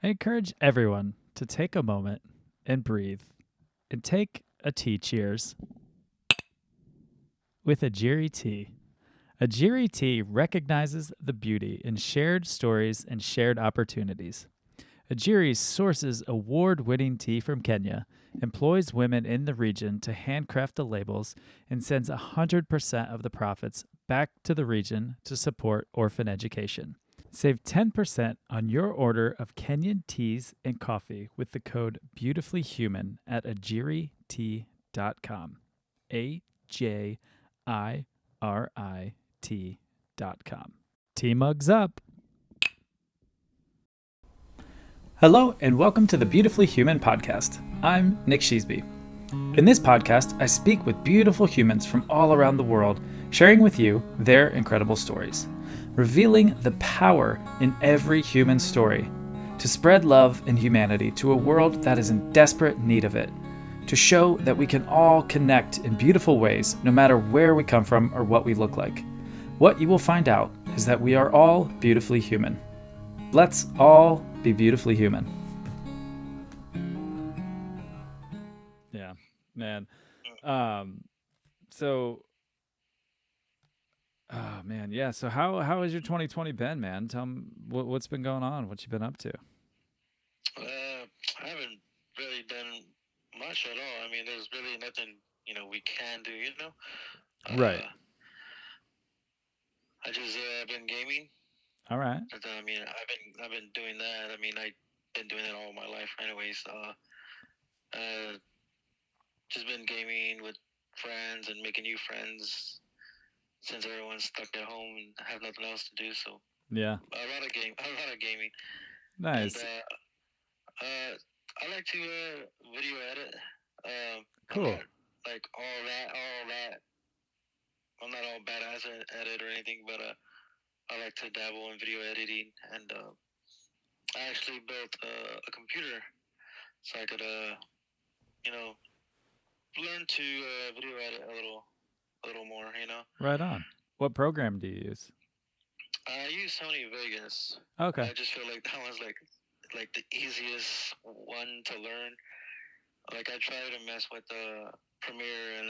I encourage everyone to take a moment and breathe and take a tea cheers with a Jiri tea. A Jiri tea recognizes the beauty in shared stories and shared opportunities. Ajiri sources award-winning tea from Kenya, employs women in the region to handcraft the labels, and sends 100% of the profits back to the region to support orphan education. Save 10% on your order of Kenyan teas and coffee with the code BeautifullyHuman at ajiritea.com. AJIRIT.com. Tea mugs up. Hello, and welcome to the Beautifully Human podcast. I'm Nick Sheesby. In this podcast, I speak with beautiful humans from all around the world, sharing with you their incredible stories, revealing the power in every human story, to spread love and humanity to a world that is in desperate need of it, to show that we can all connect in beautiful ways no matter where we come from or what we look like. What you will find out is that we are all beautifully human. Let's all be beautifully human. Yeah, man. So, oh man, yeah. So how has your 2020 been, man? Tell me what's been going on. What you been up to? I haven't really done much at all. I mean, there's really nothing we can do. Right. I just been gaming. All right. But, I mean, I've been doing that. I mean, I've been doing it all my life, anyways. Just been gaming with friends and making new friends since everyone's stuck at home and have nothing else to do. So Yeah. a lot of gaming. Nice. And I like to video edit. Cool. I'm not like all that. I'm not all badass at it or anything, but I like to dabble in video editing, and I actually built a computer so I could learn to video edit a little more. Right on. What program do you use? I use Sony Vegas. Okay. I just feel like that one's like the easiest one to learn. Like I try to mess with Premiere and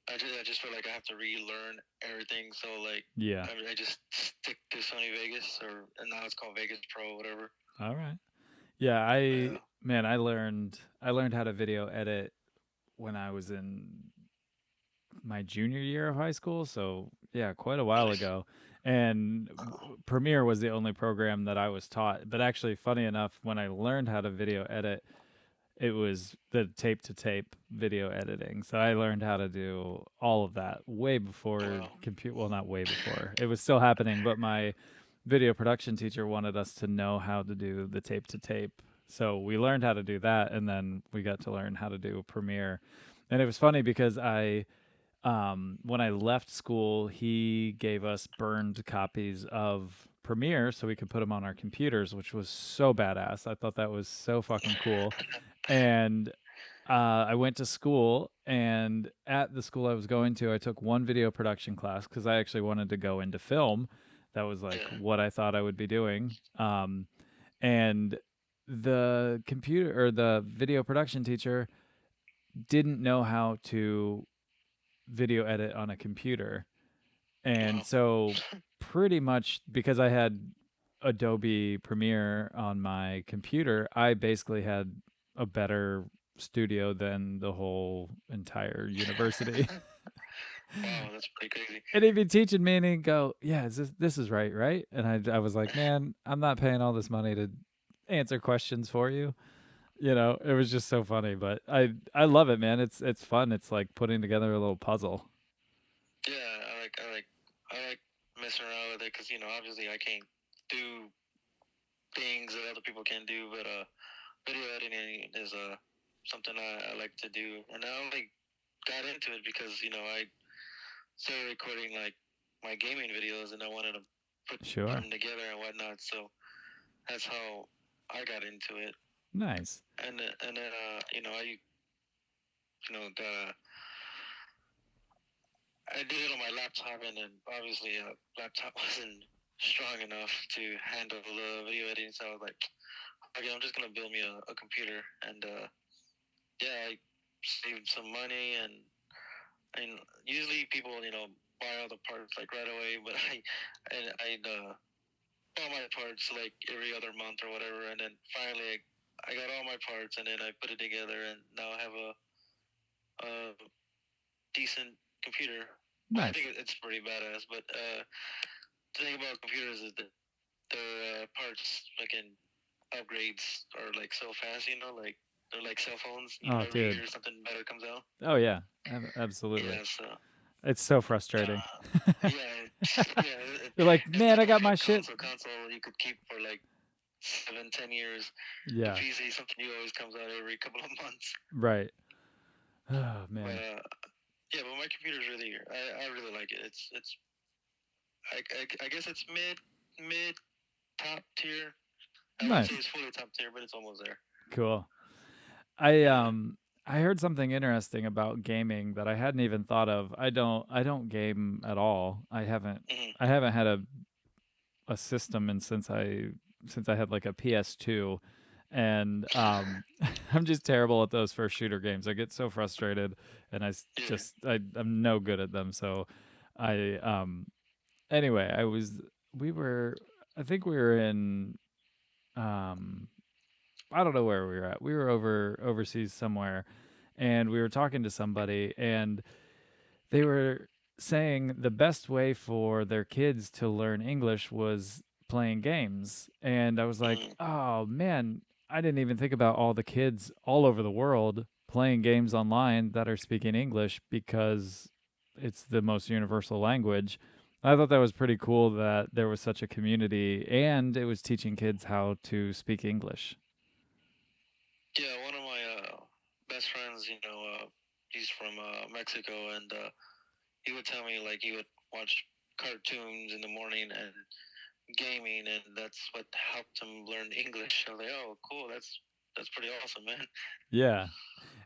I just feel like I have to relearn everything. So like Yeah. I just stick to Sony Vegas and now it's called Vegas Pro, whatever. All right. Yeah, I learned how to video edit when I was in my junior year of high school, so yeah, quite a while Nice. ago. And Premiere was the only program that I was taught. But actually, funny enough, when I learned how to video edit, it was the tape to tape video editing. So I learned how to do all of that way before Wow. well, not way before. It was still happening, but my video production teacher wanted us to know how to do the tape to tape. So we learned how to do that, and then we got to learn how to do Premiere. And it was funny because when I left school, he gave us burned copies of Premiere so we could put them on our computers, which was so badass. I thought that was so fucking cool. And I went to school, and at the school I was going to, I took one video production class because I actually wanted to go into film. That was like what I thought I would be doing. And the computer or the video production teacher didn't know how to video edit on a computer. And so pretty much because I had Adobe Premiere on my computer, I basically had a better studio than the whole entire university. Wow, that's pretty crazy. And he'd be teaching me and he'd go, yeah, this is right? And I was like, man, I'm not paying all this money to answer questions for you. It was just so funny, but I love it, man. It's fun. It's like putting together a little puzzle. Yeah, I like messing around with it because obviously I can't do things that other people can do, but video editing is something I like to do, and I only got into it because I started recording like my gaming videos, and I wanted to put them together and whatnot. So that's how I got into it. Nice. And then I did it on my laptop, and then obviously laptop wasn't strong enough to handle the video editing. So I was like, okay, I'm just gonna build me a computer, and yeah, I saved some money, and usually people, buy all the parts like right away, but I'd all my parts like every other month or whatever, and then finally I got all my parts, and then I put it together, and now I have a decent computer. I Nice. think it's pretty badass. But the thing about computers is that their parts fucking upgrades are like so fast. Like they're like cell phones. Oh, Every dude. year something better comes out. Oh yeah, absolutely. Yeah. So It's so frustrating. yeah, yeah. You're like, It's man, not I got like my a shit. console you could keep for like 7, 10 years. The Yeah, PC, something new always comes out every couple of months. right. Oh But man, yeah, but my computer's really, I really like it. It's I guess it's mid top tier. I wouldn't say nice, it's fully top tier, but it's almost there. cool. I Yeah. um I heard something interesting about gaming that I hadn't even thought of. I don't game at all. Hmm. I haven't had a system and since I had like a PS2, and I'm just terrible at those first shooter games. I get so frustrated, and Yeah. I'm no good at them. So I anyway, we were I think we were in um I don't know where we were at. We were overseas somewhere, and we were talking to somebody, and they were saying the best way for their kids to learn English was playing games. And I was like, Hmm. "Oh man, I didn't even think about all the kids all over the world playing games online that are speaking English because it's the most universal language." I thought that was pretty cool that there was such a community and it was teaching kids how to speak English. Yeah. One of my best friends, he's from Mexico, and he would tell me like he would watch cartoons in the morning and gaming, and that's what helped him learn English. I was like, oh, cool. That's pretty awesome, man. Yeah.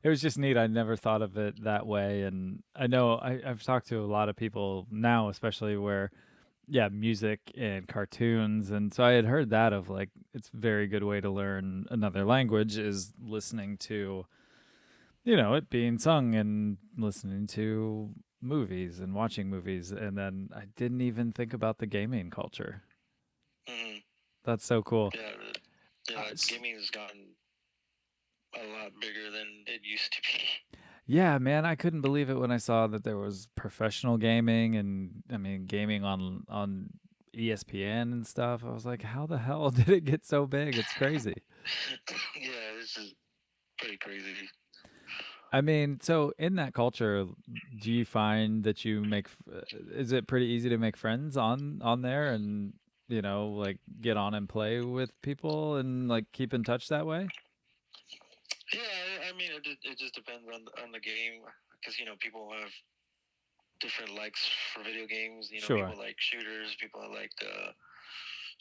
It was just neat. I never thought of it that way. And I know I've talked to a lot of people now, especially where, yeah, music and cartoons. And so I had heard that of like, it's a very good way to learn another language is listening to, it being sung and listening to movies and watching movies. And then I didn't even think about the gaming culture. Hmm. That's so cool. Yeah. Uh, Yeah. s- Gaming has gotten a lot bigger than it used to be. Yeah, man, I couldn't believe it when I saw that there was professional gaming and I mean gaming on ESPN and stuff. I was like, how the hell did it get so big? It's crazy. Yeah, this is pretty crazy. I mean, so in that culture, do you find that is it pretty easy to make friends on there and like get on and play with people and like keep in touch that way? Yeah, I mean, it just depends on the game, because people have different likes for video games. Sure. People like shooters, people like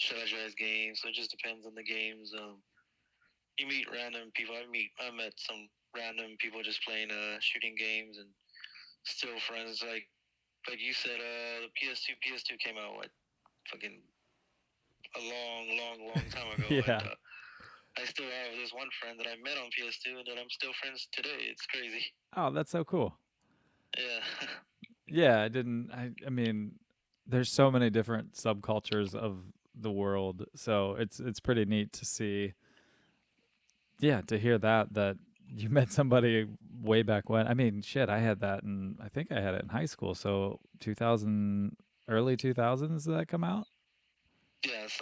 strategized games. So it just depends on the games. You meet random people. I met some random people just playing shooting games and still friends. Like you said, the PS2 came out what fucking a long time ago, and Yeah. I still have this one friend that I met on PS2 and that I'm still friends today. It's crazy. Oh, that's so cool. Yeah. Yeah, I didn't. I mean, there's so many different subcultures of the world, so it's pretty neat to see. Yeah, to hear that you met somebody way back when. I mean, shit, I had that, and I think I had it in high school. So 2000, early 2000s, did that come out? Yes,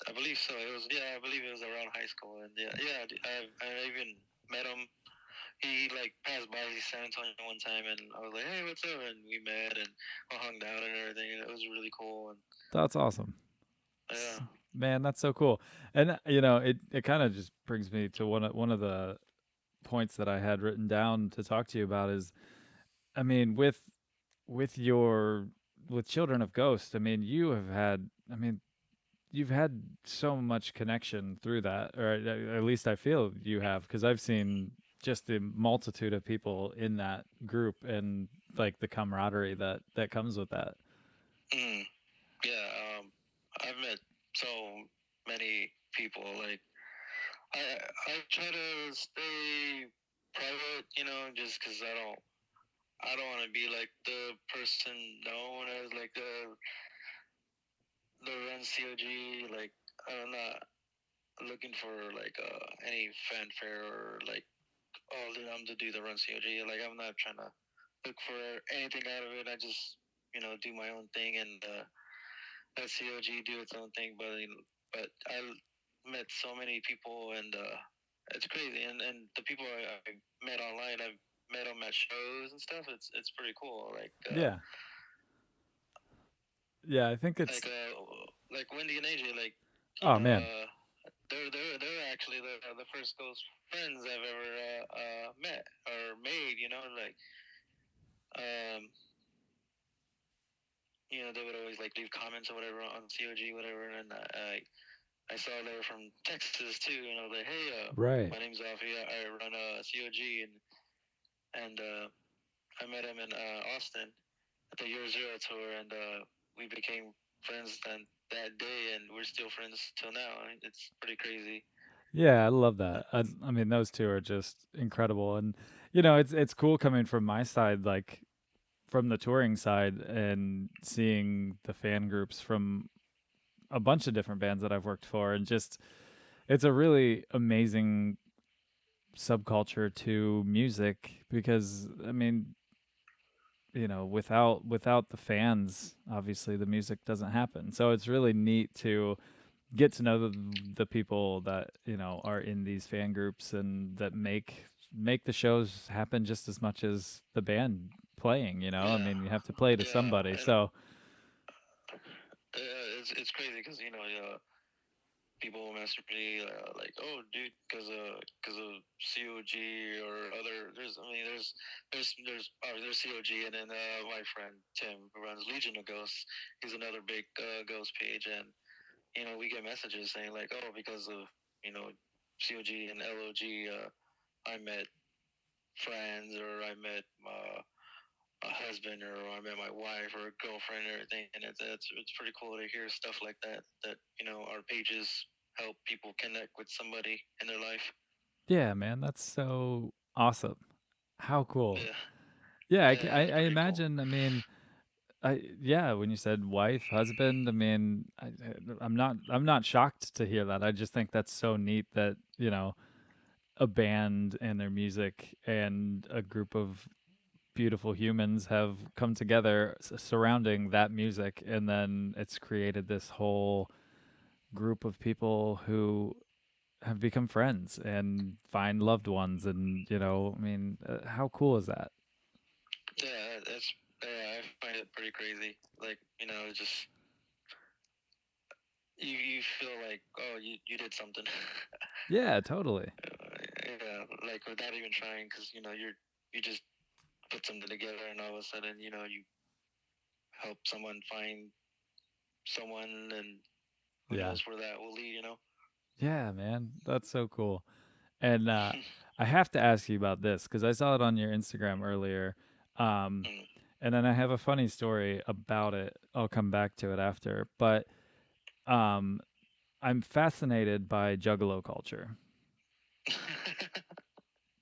I believe so. It was, yeah, I believe it was around high school, and yeah. I even met him. He like passed by San Antonio one time, and I was like, hey, what's up? And we met and we hung out and everything, and it was really cool. And That's awesome. yeah. Man, that's so cool. And it kind of just brings me to one of the points that I had written down to talk to you about is, I mean, with your with Children of Ghost, I mean, you've had so much connection through that, or at least I feel you have, because I've seen just the multitude of people in that group and like the camaraderie that comes with that. Mm, yeah. I've met so many people. Like I try to stay private, just because I don't want to be like the person known as like the run COG. Like I'm not looking for like any fanfare or like, oh, I'm to do the run COG. Like I'm not trying to look for anything out of it. I just do my own thing and let COG do its own thing. But I met so many people and it's crazy. And the people I met online, I've met them at shows and stuff. It's pretty cool. Yeah. Yeah, I think Like it's like Wendy and AJ, like oh man. they're actually the first close friends I've ever met or made. Like um, they would always like leave comments or whatever on COG, whatever, and I saw they were from Texas too, and I was like, hey, Right. my name's Alfie, I run COG, and I met him in Austin at the Year Zero tour, and we became friends then that day, and we're still friends till now. It's pretty crazy. Yeah, I love that. It's, I mean, those two are just incredible, and it's cool coming from my side, like from the touring side, and seeing the fan groups from a bunch of different bands that I've worked for, and just it's a really amazing subculture to music because I mean, without the fans, obviously the music doesn't happen. So it's really neat to get to know the people that are in these fan groups and that make the shows happen just as much as the band playing. I yeah, mean, you have to play to yeah, somebody. and So it's crazy because people message me like, "Oh, dude, because of COG or other." There's COG, and then my friend Tim who runs Legion of Ghosts. He's another big ghost page, and we get messages saying like, "Oh, because of you know COG and LOG, I met friends, or I met a husband, or I met my wife or a girlfriend, and everything." And it's pretty cool to hear stuff like that. That our pages help people connect with somebody in their life. yeah, man, that's so awesome. How cool. Yeah, Yeah, yeah, I it's pretty cool. imagine. I mean, yeah, when you said wife, husband, I mean, I'm not shocked to hear that. I just think that's so neat that a band and their music and a group of beautiful humans have come together surrounding that music, and then it's created this whole group of people who have become friends and find loved ones, and I mean, how cool is that? Yeah, that's yeah. I find it pretty crazy. Like just you feel like, oh, you did something. Yeah, totally. Yeah, like without even trying, because you just put something together, and all of a sudden you help someone find someone, and who Yeah. knows where that will lead. Yeah, man, that's so cool. And I have to ask you about this because I saw it on your Instagram earlier. Um, Mm. and then I have a funny story about it. I'll come back to it after. But um, I'm fascinated by Juggalo culture.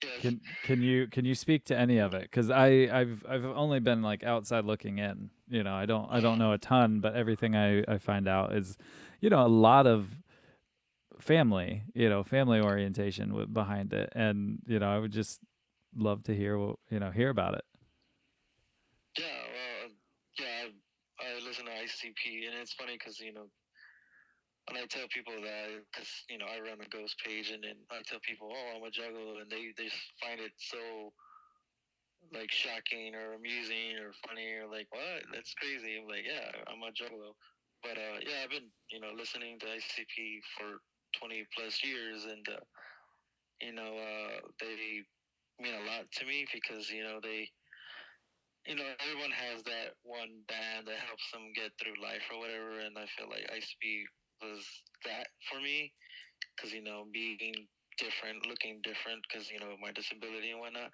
Yes. Can you speak to any of it? Because I've only been like outside looking in. I don't Uh-huh. know a ton, but everything I find out is, a lot of family orientation behind it, and I would just love to hear about it. Yeah. Well, yeah. I listen to ICP, and it's funny because when I tell people that, because I run a ghost page, and then I tell people, oh, I'm a juggler, and they find it so like shocking or amusing or funny, or like, what? That's crazy. I'm like, yeah, I'm a juggalo. But yeah, I've been listening to ICP for 20 plus years, and they mean a lot to me because everyone has that one band that helps them get through life or whatever, and I feel like ICP was that for me because being different, looking different because my disability and whatnot.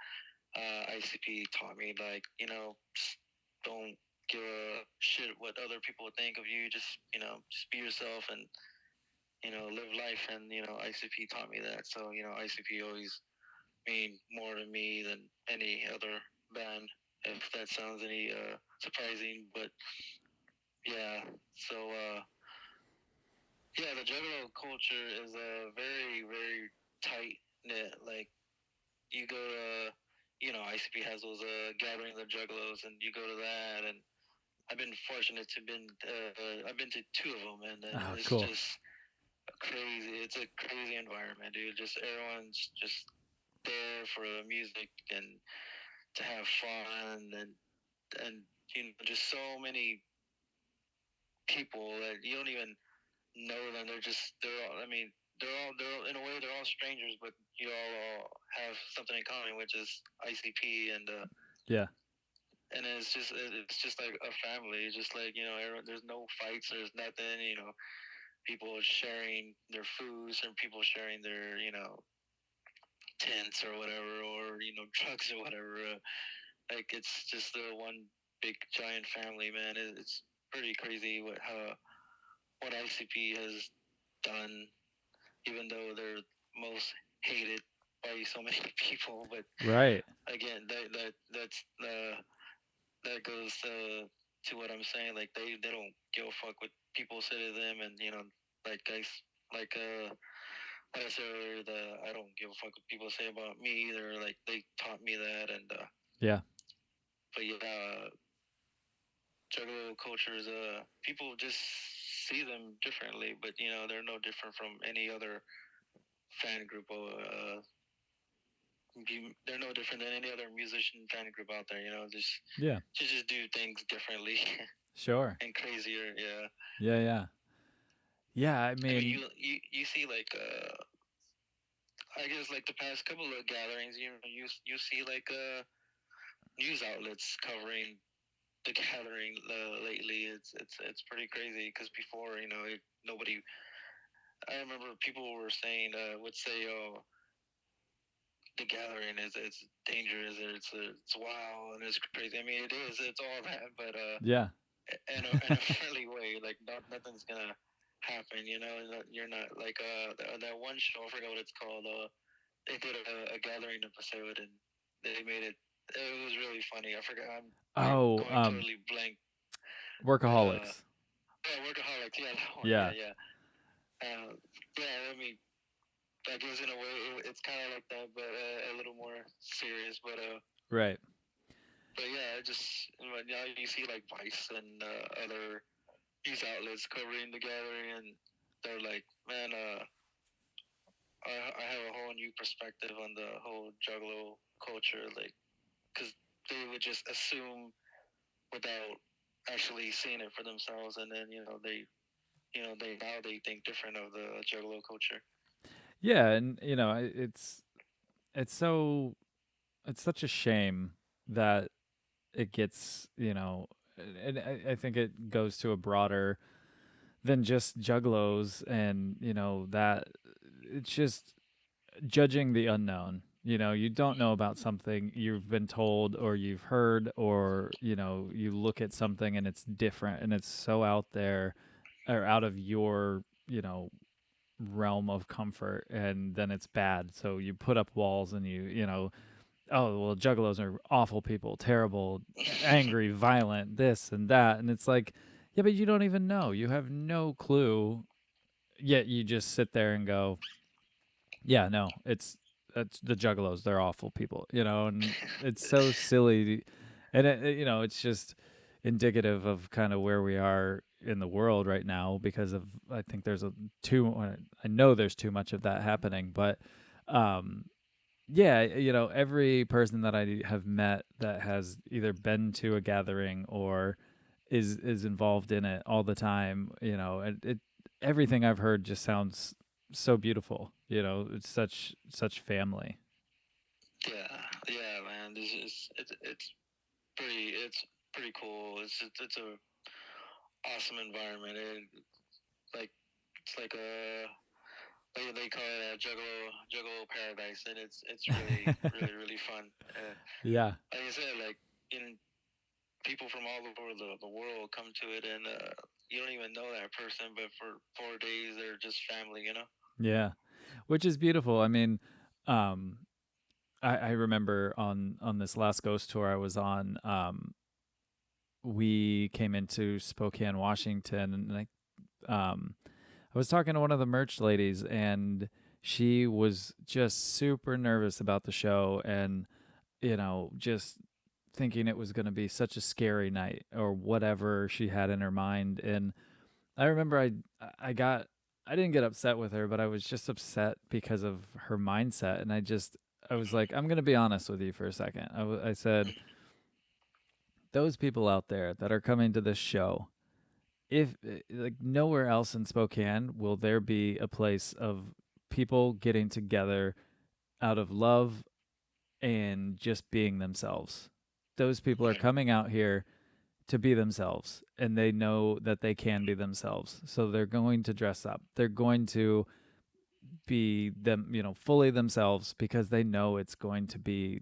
ICP taught me like just don't give a shit what other people think of you. Just just be yourself and live life. And ICP taught me that. So ICP always mean more to me than any other band. If that sounds any surprising, but yeah. So yeah, the Juggalo culture is a very very tight knit. Like you go to ICP has those gatherings of Juggalos, and you go to that, and I've been fortunate to been I've been to two of them, and Oh, it's cool. just crazy. It's a crazy environment, dude. Just everyone's just there for the music and to have fun, and just so many people that you don't even know them. They're all. I mean, they're in a way they're all strangers, but you all have something in common, which is ICP, Yeah. and it's just like a family. It's just like everyone, there's no fights, there's nothing. People sharing their foods and people sharing their tents or whatever, or trucks or whatever. Like it's just the one big giant family, man. It's pretty crazy what ICP has done, even though they're most hated by so many people. But Right. again, that goes to what I'm saying. Like they don't give a fuck what people say to them, and like guys, like like I said earlier, I don't give a fuck what people say about me either. Like they taught me that, and Yeah. but yeah, Juggalo cultures, people just see them differently, but they're no different from any other fan group. Or they're no different than any other musician fan group out there. Yeah. Just do things differently Sure. and crazier. Yeah. Yeah. Yeah. Yeah. I I mean, mean, you see like I guess like the past couple of gatherings, you see like news outlets covering the gathering lately. It's pretty crazy because before nobody. I remember people were saying would say, "Oh, the gathering is it's dangerous, or it's wild and it's crazy." I mean, it is. It's all that, but yeah. in a friendly way. Like nothing's gonna happen. You're not like that one show. I forgot what it's called. They did a gathering episode and they made it. It was really funny. I forgot. I'm Oh, going totally blank. But Workaholics. yeah, workaholics. Yeah, that one. Yeah. Yeah, yeah. Yeah. I mean, I guess in a way it's kind of like that, but a little more serious. Right. But yeah, just now you see like Vice and other news outlets covering the gathering, and they're like, man, I have a whole new perspective on the whole Juggalo culture, like, because they would just assume without actually seeing it for themselves, and then they now they think different of the Juggalo culture. Yeah, and it's so it's such a shame that it gets, and I think it goes to a broader than just juggalos, and that it's just judging the unknown. You don't know about something, you've been told or you've heard, or you look at something and it's different and it's so out there or out of your realm of comfort, and then it's bad, so you put up walls and oh well, juggalos are awful people, terrible, angry, violent, this and that, and it's like, yeah, but you don't even know, you have no clue, yet you just sit there and go, yeah, no, it's the juggalos, they're awful people, and it's so silly, and it's just indicative of kind of where we are in the world right now, because of, I think there's I know there's too much of that happening, but um yeah, every person that I have met that has either been to a gathering or is involved in it all the time, everything I've heard just sounds so beautiful. It's such family. Yeah, yeah, man. This is it's pretty cool. It's a awesome environment. Like it's like a they call it a juggalo paradise, and it's really really really fun. Yeah. Like I said, like people from all over the world come to it, and you don't even know that person, but for 4 days they're just family, you know. Yeah, which is beautiful. I mean, um, I remember on this last ghost tour I was on, we came into Spokane, Washington, and I was talking to one of the merch ladies, and she was just super nervous about the show, and just thinking it was going to be such a scary night or whatever she had in her mind. And I remember I got I didn't get upset with her, but I was just upset because of her mindset, and I was like, I'm going to be honest with you for a second. I said, those people out there that are coming to this show, if like nowhere else in Spokane will there be a place of people getting together out of love and just being themselves. Those people are Right. coming out here to be themselves, and they know that they can be themselves. So they're going to dress up. They're going to be them, fully themselves, because they know it's going to be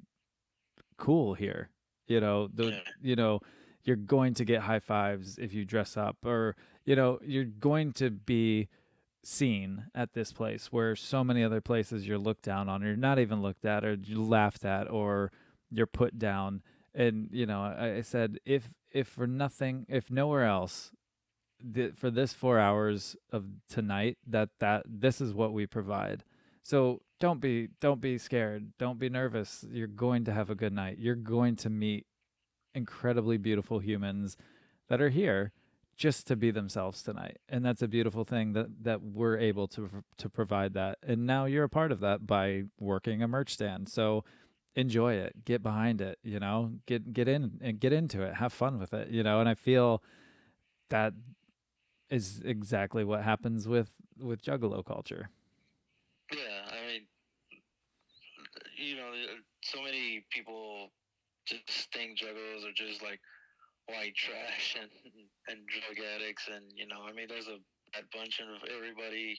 cool here. The Yeah. you're going to get high fives if you dress up, or you're going to be seen at this place where so many other places you're looked down on, or you're not even looked at, or you're laughed at, or you're put down. And I said, if for nothing, if nowhere else, for this 4 hours of tonight, that this is what we provide. So don't be scared, don't be nervous. You're going to have a good night. You're going to meet incredibly beautiful humans that are here just to be themselves tonight, and that's a beautiful thing that we're able to provide that. And now you're a part of that by working a merch stand. So enjoy it, get behind it, get in and get into it, have fun with it, and I feel that is exactly what happens with Juggalo culture. Yeah, I mean, so many people just think juggalos are just like white trash and drug addicts, and I mean, there's a bad bunch of everybody,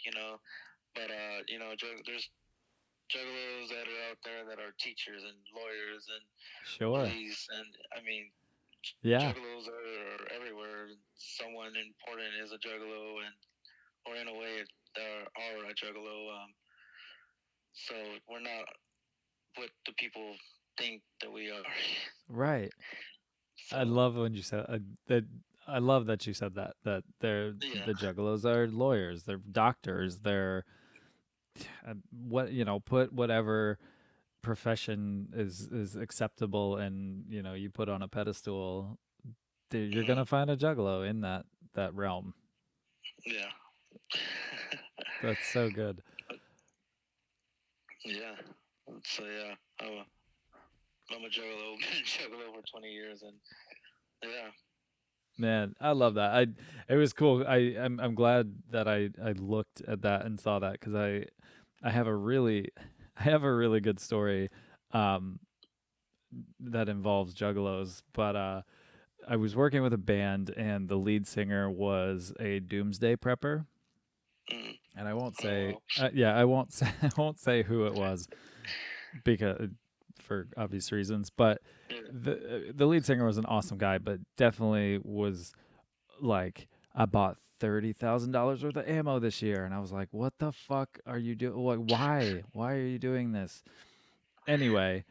but there's juggalos that are out there that are teachers and lawyers and Sure. police, and I mean, Yeah. juggalos are everywhere. Someone important is a juggalo, and or in a way, are a juggalo. So we're not what the people think that we are. Right. So I love when you said that. I love that you said that yeah, the juggalos are lawyers, they're doctors, they're what put whatever profession is acceptable, and you put on a pedestal, you're mm, gonna find a juggalo in that realm. yeah, That's so good. yeah. So yeah, I'm a juggalo, been a juggalo for 20 years, and yeah, Man, I love that. It was cool. I'm glad that I looked at that and saw that, because I have a really I have a really good story um that involves juggalos. But I was working with a band, and the lead singer was a doomsday prepper, mm, and I won't say oh, yeah, I won't say I won't say who it was, because for obvious reasons. But yeah, the lead singer was an awesome guy, but definitely was like, I bought $30,000 worth of ammo this year, and I was like, what the fuck are you doing? Like, why are you doing this? Anyway,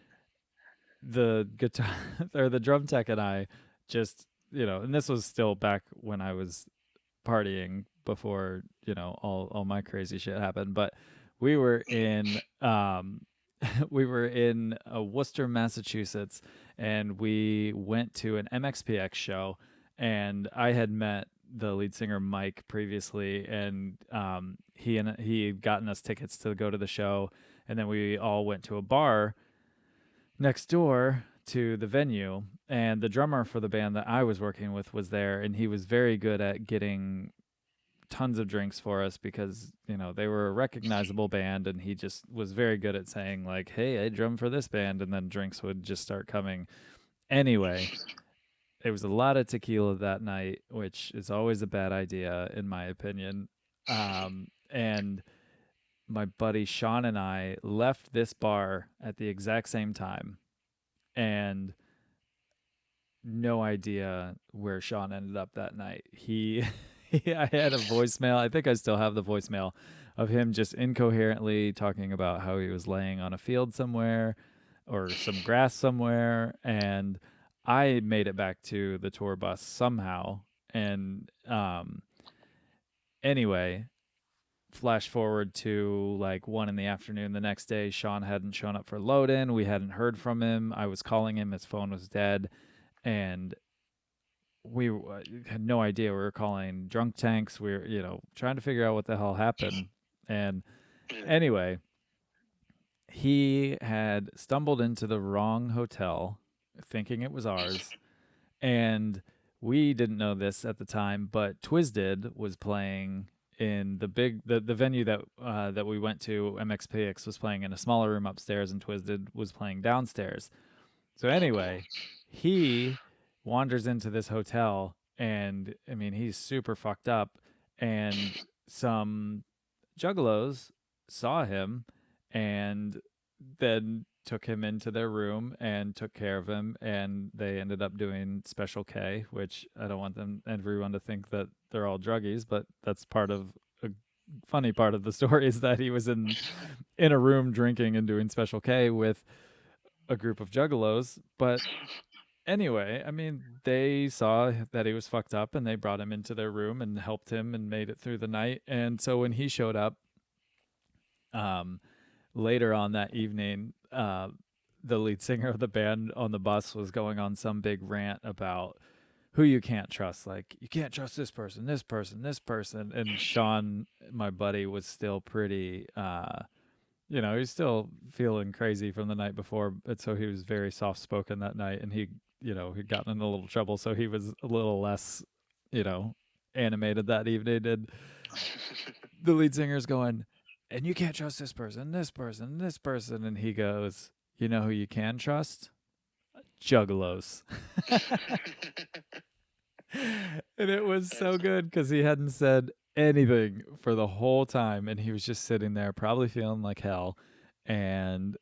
the guitar or the drum tech and I just and this was still back when I was partying before all my crazy shit happened. But we were in we were in Worcester, Massachusetts, and we went to an MXPX show, and I had met the lead singer Mike previously, and he had gotten us tickets to go to the show, and then we all went to a bar next door to the venue, and the drummer for the band that I was working with was there, and he was very good at getting tons of drinks for us, because they were a recognizable band, and he just was very good at saying, like, hey, I drum for this band, and then drinks would just start coming. Anyway, it was a lot of tequila that night, which is always a bad idea in my opinion. And my buddy Sean and I left this bar at the exact same time, and no idea where Sean ended up that night. I had a voicemail. I think I still have the voicemail of him just incoherently talking about how he was laying on a field somewhere or some grass somewhere, and I made it back to the tour bus somehow. And anyway, flash forward to like 1 in the afternoon the next day. Sean hadn't shown up for load in. We hadn't heard from him. I was calling him. His phone was dead. And we had no idea. We were calling drunk tanks. We were, trying to figure out what the hell happened. And Yeah. anyway, he had stumbled into the wrong hotel thinking it was ours. And we didn't know this at the time, but Twisted was playing in the venue that we went to. MXPX was playing in a smaller room upstairs, and Twisted was playing downstairs. So Oh, cool. anyway, he wanders into this hotel, and I mean he's super fucked up, and some juggalos saw him and then took him into their room and took care of him, and they ended up doing Special K, which I don't want everyone to think that they're all druggies, but that's part of a funny part of the story is that he was in a room drinking and doing Special K with a group of juggalos. But anyway, I mean, they saw that he was fucked up and they brought him into their room and helped him and made it through the night. And so when he showed up, um, later on that evening, the lead singer of the band on the bus was going on some big rant about who you can't trust. Like, you can't trust this person, this person, this person. And Sean, my buddy, was still pretty, he's still feeling crazy from the night before. But so he was very soft spoken that night, and he'd gotten in a little trouble. So he was a little less, you know, animated that evening. And the lead singer's going, and you can't trust this person, this person, this person. And he goes, you know who you can trust? Juggalos. And it was so good because he hadn't said anything for the whole time. And he was just sitting there, probably feeling like hell. And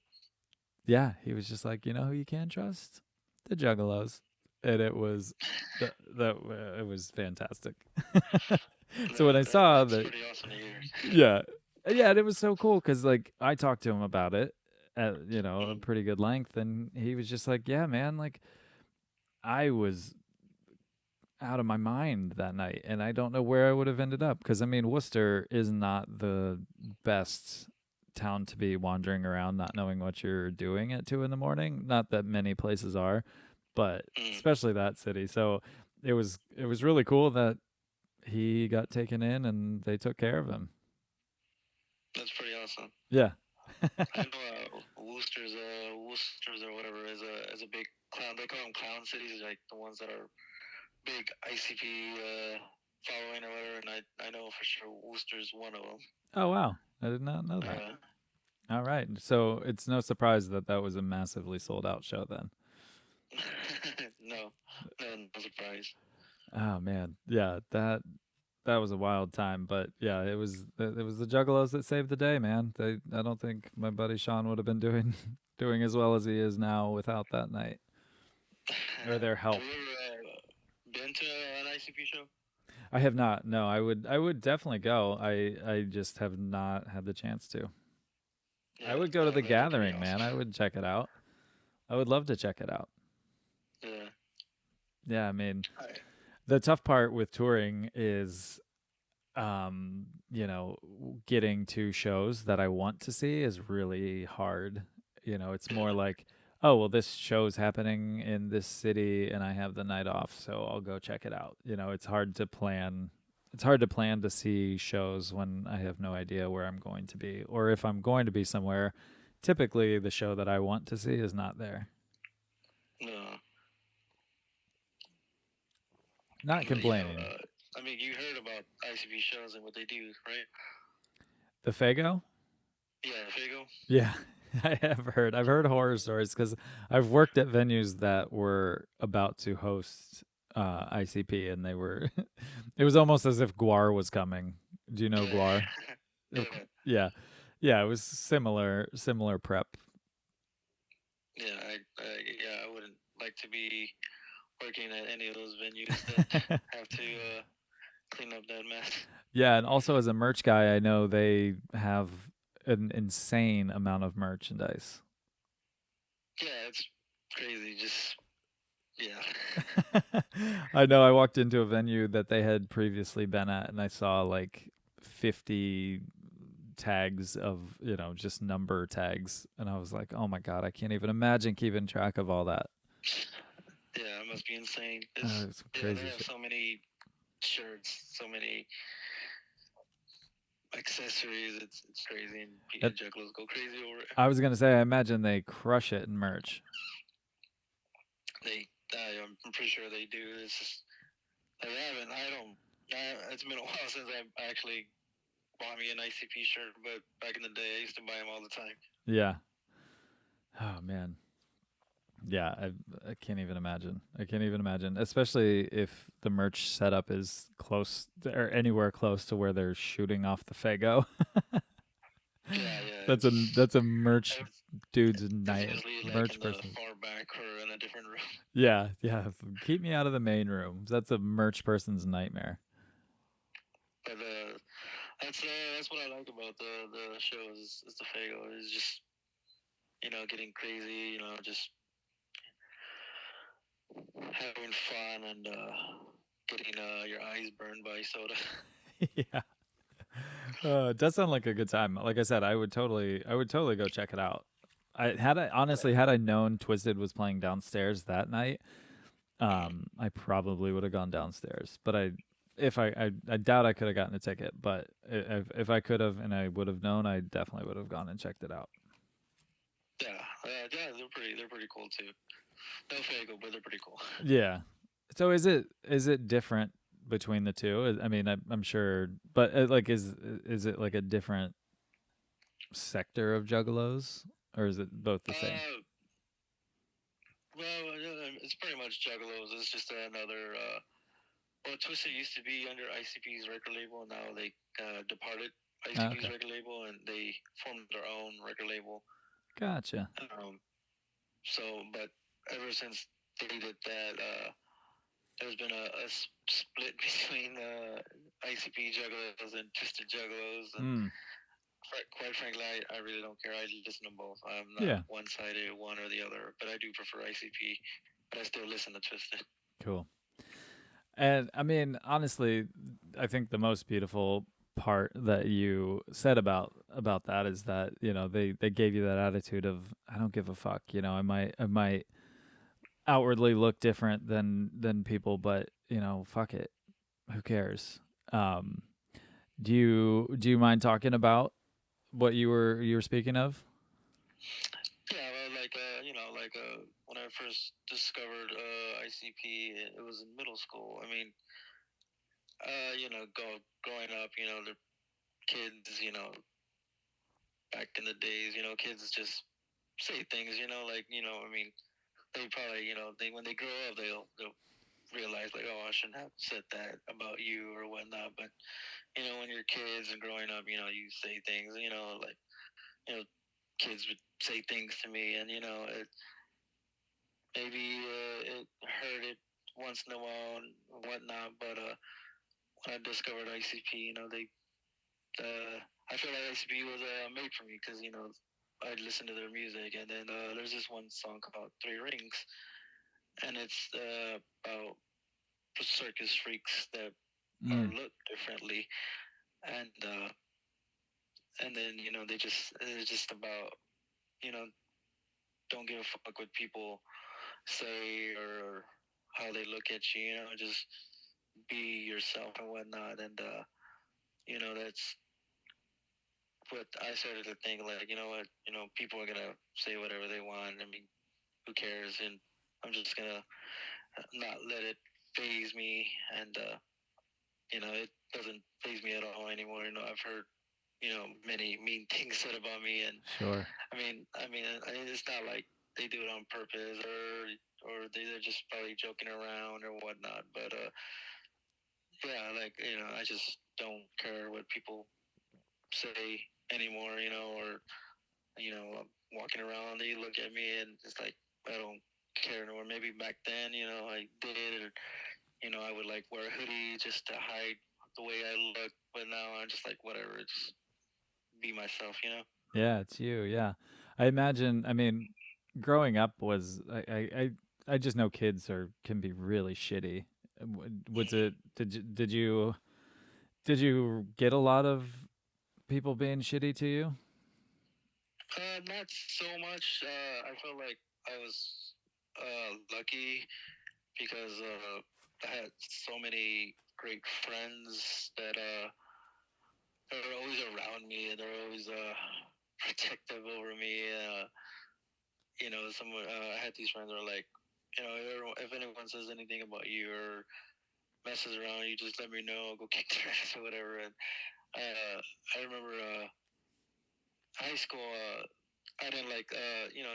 yeah, he was just like, you know who you can trust? The Juggalos. And it was it was fantastic. So when I saw That's that, pretty awesome to hear. yeah, yeah, and it was so cool because like I talked to him about it at a pretty good length, and he was just like, yeah, man, like I was out of my mind that night, and I don't know where I would have ended up because I mean Worcester is not the best town to be wandering around not knowing what you're doing at 2 in the morning. Not that many places are, but Mm, especially that city. So it was really cool that he got taken in and they took care of him. that's pretty awesome. Yeah. I know Worcester's or whatever is a big clown. They call them clown cities, like the ones that are big ICP following or whatever. And I know for sure Worcester's one of them. Oh wow, I did not know that. Uh, All right, so it's no surprise that that was a massively sold out show then. no, no surprise. Oh man, yeah, that was a wild time, but yeah, it was the Juggalos that saved the day, man. I don't think my buddy Sean would have been doing doing as well as he is now without that night or their Have help. you ever been to an ICP show? I have not. No, I would definitely go. I just have not had the chance to. I Yeah, would go to the they're pretty gathering, man. awesome. I would check it out. I would love to check it out. Yeah. Yeah, I mean, I, the tough part with touring is getting to shows that I want to see is really hard. It's more yeah. like, oh, well, this show's happening in this city and I have the night off, so I'll go check it out. It's hard to plan. It's hard to plan to see shows when I have no idea where I'm going to be, or if I'm going to be somewhere. Typically, the show that I want to see is not there. No. Not But yeah, complaining. I mean, you heard about ICP shows and what they do, right? The Fago? Yeah, Fago. Yeah, I have heard. I've heard horror stories because I've worked at venues that were about to host ICP, and they were. It was almost as if Guar was coming. Do you know Guar? Yeah. yeah. Yeah, yeah. It was similar prep. Yeah, I wouldn't like to be working at any of those venues that have to clean up that mess. Yeah, and also as a merch guy, I know they have an insane amount of merchandise. Yeah, it's crazy. Just yeah. I know I walked into a venue that they had previously been at and I saw like 50 tags of, just number tags and I was like, "Oh my god, I can't even imagine keeping track of all that." Yeah, it must be insane. It's It's yeah, they crazy have shit. so many shirts, so many accessories. It's crazy, and It, juggalos go crazy over it. I was going to say I imagine they crush it in merch. They, I'm pretty sure they do. It's just they haven't. I don't. It's been a while since I actually bought me an ICP shirt, but back in the day, I used to buy them all the time. Yeah. Oh man. Yeah, I can't even imagine. I can't even imagine, especially if the merch setup is close or anywhere close to where they're shooting off the Fago. Yeah, yeah. That's a merch It's dude's it's night usually like merch in the person. far back or in a different room. Yeah, yeah. Keep me out of the main room. That's a merch person's nightmare. But that's what I like about the show is the Fago. Is just getting crazy. Just having fun and getting your eyes burned by soda. Yeah. It does sound like a good time. Like I said, I would totally go check it out. Had I known Twisted was playing downstairs that night, I probably would have gone downstairs. But I doubt I could have gotten a ticket. But if I could have and I would have known, I definitely would have gone and checked it out. Yeah, yeah, they're pretty cool too. No Fago, but they're pretty cool. Yeah. So is it different between the two? I mean, I'm sure, but like, is it like a different sector of Juggalos, or is it both the same? Uh, well, it's pretty much Juggalos. It's just another. Well, Twisted used to be under ICP's record label. Now they departed ICP's Okay, record label and they formed their own record label. gotcha. Um, but ever since they did that, there's been a split between ICP Juggalos and Twisted Juggalos, and Hmm. quite frankly, I really don't care. I listen to both. I'm not Yeah. one-sided, one or the other, but I do prefer ICP, but I still listen to Twisted. Cool. And I mean, honestly, I think the most beautiful part that you said about that is that they gave you that attitude of I don't give a fuck. I might outwardly look different than people, but fuck it. Who cares? Um, do you mind talking about what you were speaking of? Yeah, well, when I first discovered ICP, it was in middle school. I mean, growing up, the kids, back in the days, kids just say things, I mean, they probably, when they grow up, they'll realize like, oh, I shouldn't have said that about you or whatnot. But when you're kids and growing up, you say things, you know, kids would say things to me, and maybe it hurt it once in a while and whatnot. But when I discovered ICP, I feel like ICP was made for me because I listened to their music, and then there's this one song called Three Rings, and it's about circus freaks that are Mm, looked differently, and then it's just about you know don't give a fuck what people say or how they look at you. Just be yourself and whatnot, and that's what I started to think. Like, what, people are gonna say whatever they want. I mean, who cares? And I'm just gonna not let it phase me, and it doesn't phase me at all anymore. I've heard many mean things said about me, and sure. it's not like they do it on purpose or they're just probably joking around or whatnot. But yeah, like I just don't care what people say anymore. Or I'm walking around, they look at me, and it's like I don't care anymore. Maybe back then, I did, or, I would like wear a hoodie just to hide the way I look. But now I'm just like, whatever, just be myself. Yeah, it's you. Yeah, I imagine. I mean, growing up was I just know kids can be really shitty. Was it? Did you get a lot of people being shitty to you? Not so much. I felt like I was lucky because I had so many great friends that they're always around me and they're always protective over me. I had these friends that were like, if anyone says anything about you or messes around, you just let me know. I'll go kick their ass or whatever. And I remember high school. I didn't like, in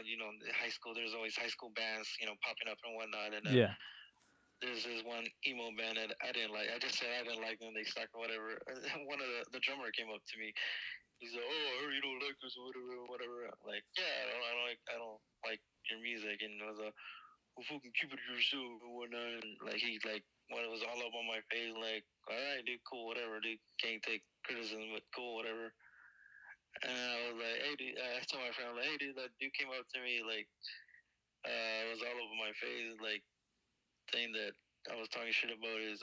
high school. There's always high school bands, popping up and whatnot. And Yeah. there's this one emo band that I didn't like. I just said I didn't like them. They suck or whatever. And one of the drummer came up to me. He's like, "Oh, I heard you don't like this or whatever." I'm like, "Yeah, I don't like your music." And I was like, "Well, fucking keep it to yourself and whatnot." And like he like when it was all up on my face, like, "All right, dude, cool, whatever, dude. Can't take criticism, but cool, whatever." And I was like, "Hey, dude," I told my friend, I'm like, "Hey, dude, that dude came up to me like, it was all over my face, like saying that I was talking shit about his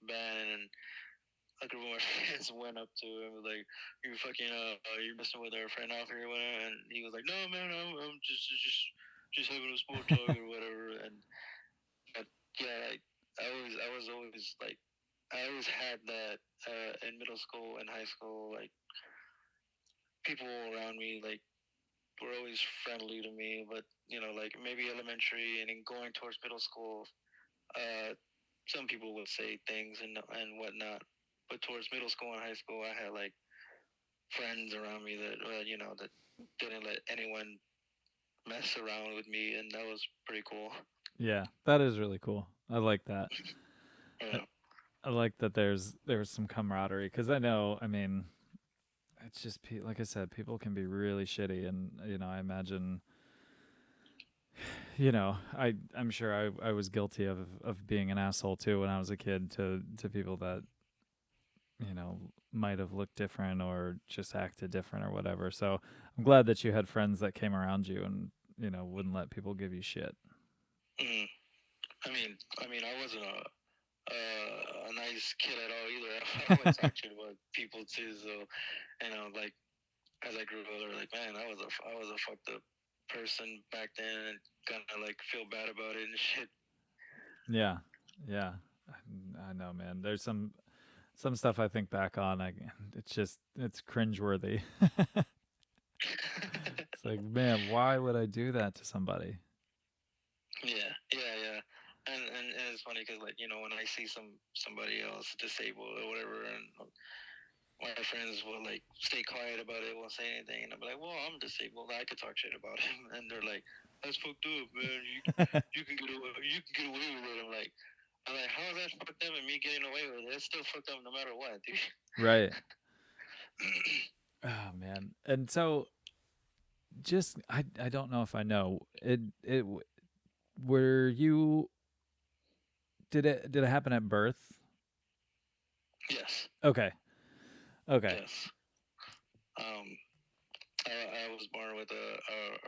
band and." A group of my friends went up to him and was like, "You fucking you're messing with our friend Alfie or whatever," and he was like, "No, man, I'm just having a small talk or whatever." And but yeah, like I was always like I always had that in middle school and high school, like people around me like were always friendly to me, but like maybe elementary and then going towards middle school, uh, some people would say things and whatnot. But towards middle school and high school, I had like friends around me that that didn't let anyone mess around with me, and that was pretty cool. Yeah, that is really cool. I like that. I, Yeah. I like that there's some camaraderie because I know. I mean, it's just like I said, people can be really shitty, and I imagine. I'm sure I was guilty of being an asshole too when I was a kid to people that might have looked different or just acted different or whatever. So I'm glad that you had friends that came around you and wouldn't let people give you shit. Mm. I wasn't a nice kid at all either. I always talked shit about people too. So like as I grew older, like man, I was a fucked up person back then, and kind of like feel bad about it and shit. Yeah, yeah, I know, man. There's some stuff I think back on. It's cringeworthy. It's like, man, why would I do that to somebody? Yeah. And it's funny because like when I see somebody else disabled or whatever, and my friends will like stay quiet about it, won't say anything, and I'm like, well, I'm disabled, I could talk shit about him, and they're like, that's fucked up, man. You can get away with it. I'm like, how is that fucked up and me getting away with it? It's still fucked up no matter what, dude. Right. Oh man. And so just I don't know if I know it. Were you did it happen at birth? Yes, Okay. Okay. yes. Um, I was born with a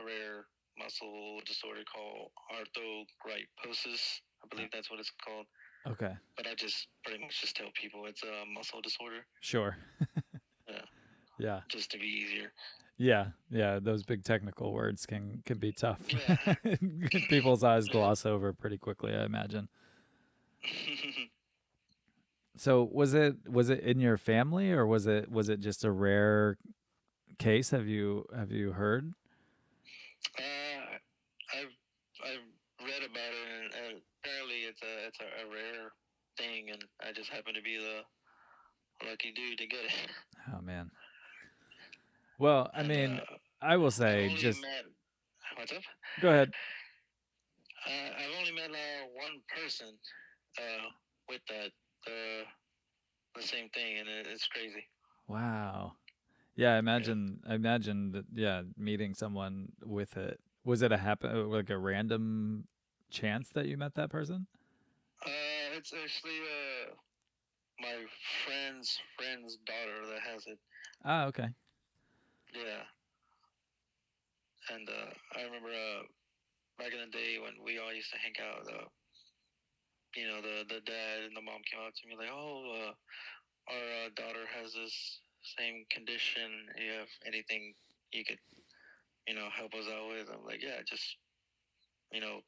rare muscle disorder called arthrogryposis. I believe that's what it's called. Okay. But I just pretty much just tell people it's a muscle disorder. Sure. Yeah, Yeah. just to be easier. Yeah. Yeah. Those big technical words can be tough. Yeah. People's eyes gloss over pretty quickly, I imagine. So was it in your family or was it just a rare case? Have you heard? uh, I've read about it, and apparently it's a rare thing, and I just happen to be the lucky dude to get it. Oh man. Well, I And mean, I will I've say only just met what's up? go ahead. I've only met one person uh, with the same thing, and it's crazy. Wow. Yeah, I Yeah. imagine that, yeah, meeting someone with it. Was it a happen like a random chance that you met that person? It's actually my friend's daughter that has it. Ah, okay. Yeah, and I remember back in the day when we all used to hang out. The dad and the mom came out to me like, "Oh, our daughter has this same condition. You have anything you could, help us out with?" I'm like, "Yeah, just you know,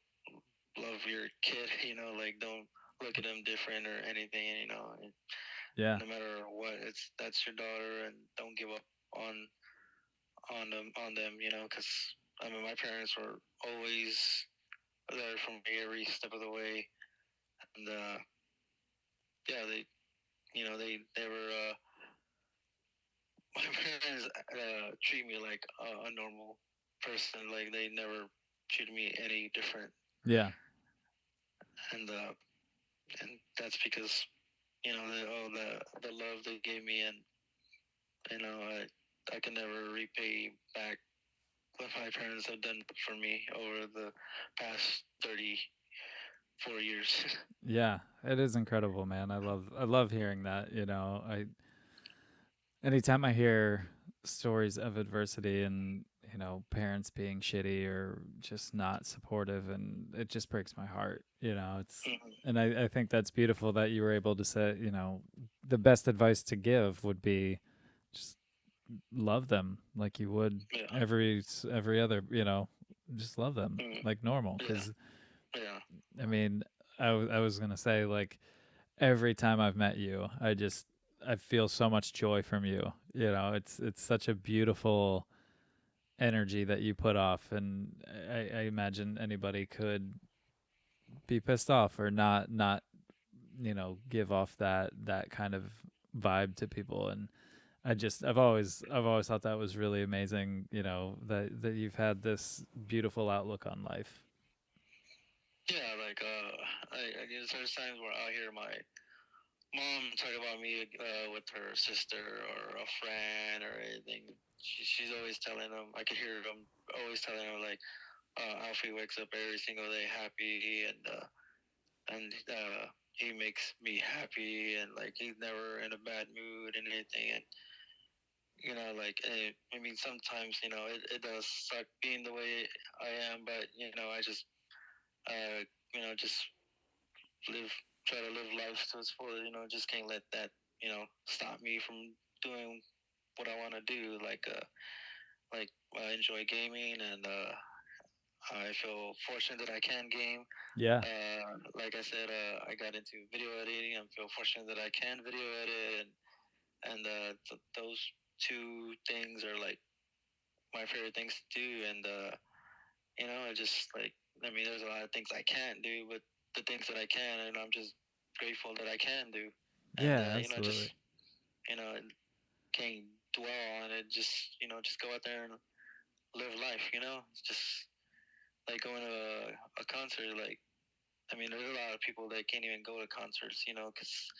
love your kid. Like don't look at them different or anything. Yeah. No matter what, that's your daughter, and don't give up on on them. Because I mean, my parents were always there for me every step of the way, and yeah, they never. My parents treat me like a normal person. Like they never treated me any different, Yeah. and that's because the love they gave me, and I can never repay back what my parents have done for me over the past 34 years. Yeah. It is incredible, man. I love hearing that, I anytime I hear stories of adversity and, parents being shitty or just not supportive, and it just breaks my heart, it's Mhm. and I think that's beautiful that you were able to say, the best advice to give would be just love them like you would Yeah. every other, just love them Mhm. like normal. Yeah. Because Yeah. I mean, I was gonna say, like, every time I've met you, I feel so much joy from you. It's such a beautiful energy that you put off, and I imagine anybody could be pissed off or not give off that kind of vibe to people. And I've always thought that was really amazing, that you've had this beautiful outlook on life. Yeah. Like there's times where I hear my mom talk about me with her sister or a friend or anything. She's always telling them. I could hear them always telling them like, Alfie wakes up every single day happy, and he makes me happy, and like he's never in a bad mood and anything. And like I mean, sometimes it does suck being the way I am, but I just uh, just live try to live life to its fullest. Just can't let that stop me from doing what I want to do. Like I enjoy gaming, and I feel fortunate that I can game. Yeah. Like I said, I got into video editing. I feel fortunate that I can video edit, and those two things are like my favorite things to do. And I just like I mean, there's a lot of things I can't do, but the things that I can, and I'm just grateful that I can do. And Yeah, absolutely. just you know, can't dwell on it. Just go out there and live life. It's just like going to a concert. Like I mean, there's a lot of people that can't even go to concerts. Because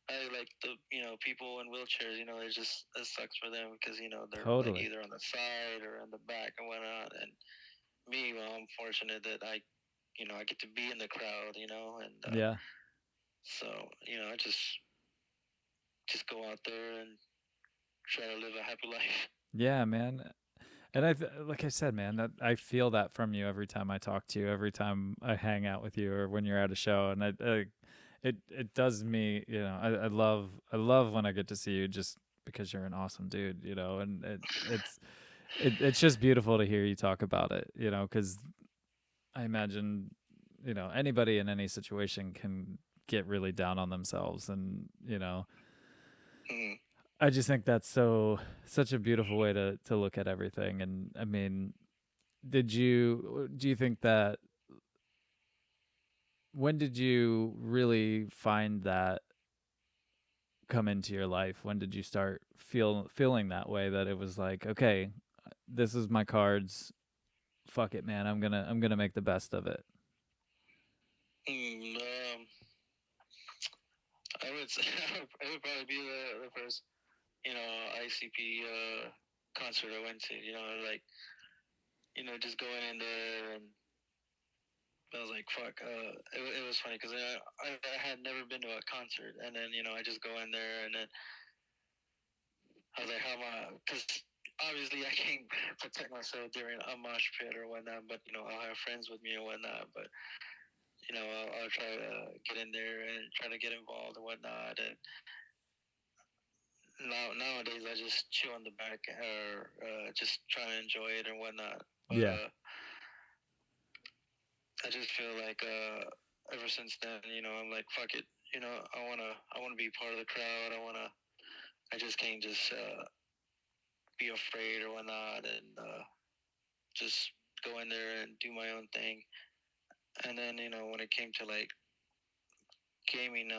I like the people in wheelchairs. It sucks for them because they're like Totally. either on the side or in the back and whatnot. And me, well, I'm fortunate that I get to be in the crowd. And Yeah. so I just go out there and try to live a happy life. Yeah, man. And like I said, man, that I feel that from you every time I talk to you, every time I hang out with you, or when you're at a show. And it does me, I love when I get to see you, just because you're an awesome dude, and it's just beautiful to hear you talk about it, because I imagine, anybody in any situation can get really down on themselves, and Mm. I just think that's such a beautiful way to look at everything. And I mean, do you think that, when did you really find that come into your life? When did you start feeling that way, that it was like, okay, this is my cards, fuck it, man, I'm gonna make the best of it? Mm, I would say it would probably be the first ICP concert I went to. Like just going in there and I was like, fuck. It was funny because I had never been to a concert, and then I just go in there, and then I was like, how am I? Because obviously I can't protect myself during a mosh pit or whatnot, but I'll have friends with me or whatnot, but I'll try to get in there and try to get involved and whatnot, and nowadays I just chill in the back or just try to enjoy it and whatnot. But Yeah. I just feel like ever since then, I'm like, fuck it. I wanna be part of the crowd. I just can't just be afraid or whatnot, and just go in there and do my own thing. And then when it came to like gaming,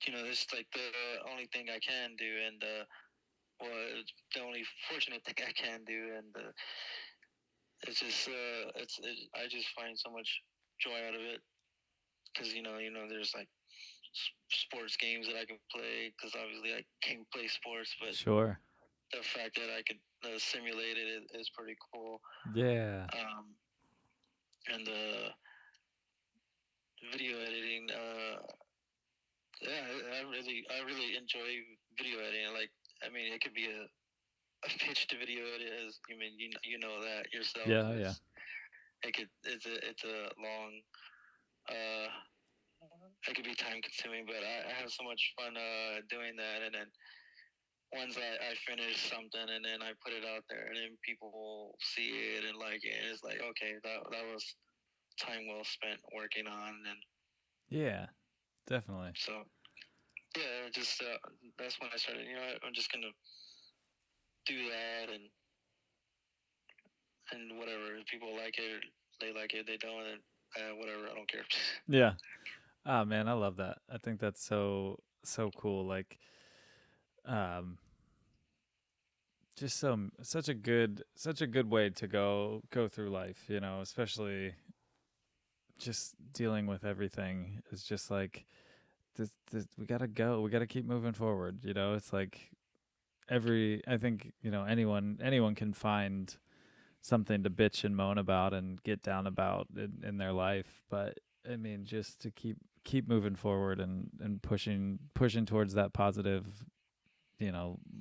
this is like the only thing I can do, and well, it's the only fortunate thing I can do, and it's just I just find so much joy out of it because there's like sports games that I can play because obviously I can't play sports, but Sure. the fact that I could simulate it is pretty cool. Yeah. And the video editing, yeah, I really enjoy video editing. Like, I mean, it could be a pitch to video edit, as you mean you know that yourself. Yeah. Yeah. It's a long uh it could be time consuming, but I have so much fun doing that. And then once I finish something and then I put it out there and then people see it and like it, it's like, okay, that was time well spent working on. And Yeah. Definitely. so yeah, just that's when I started. I'm just gonna do that, and whatever. If people like it, they like it. They don't, and whatever. I don't care. Yeah. Ah, man, I love that. I think that's so cool. Like, um, just such a good way to go through life. Especially just dealing with everything is just like this. We gotta go. We gotta keep moving forward. It's like I think anyone can find something to bitch and moan about and get down about in their life, but I mean, just to keep moving forward and pushing towards that positive,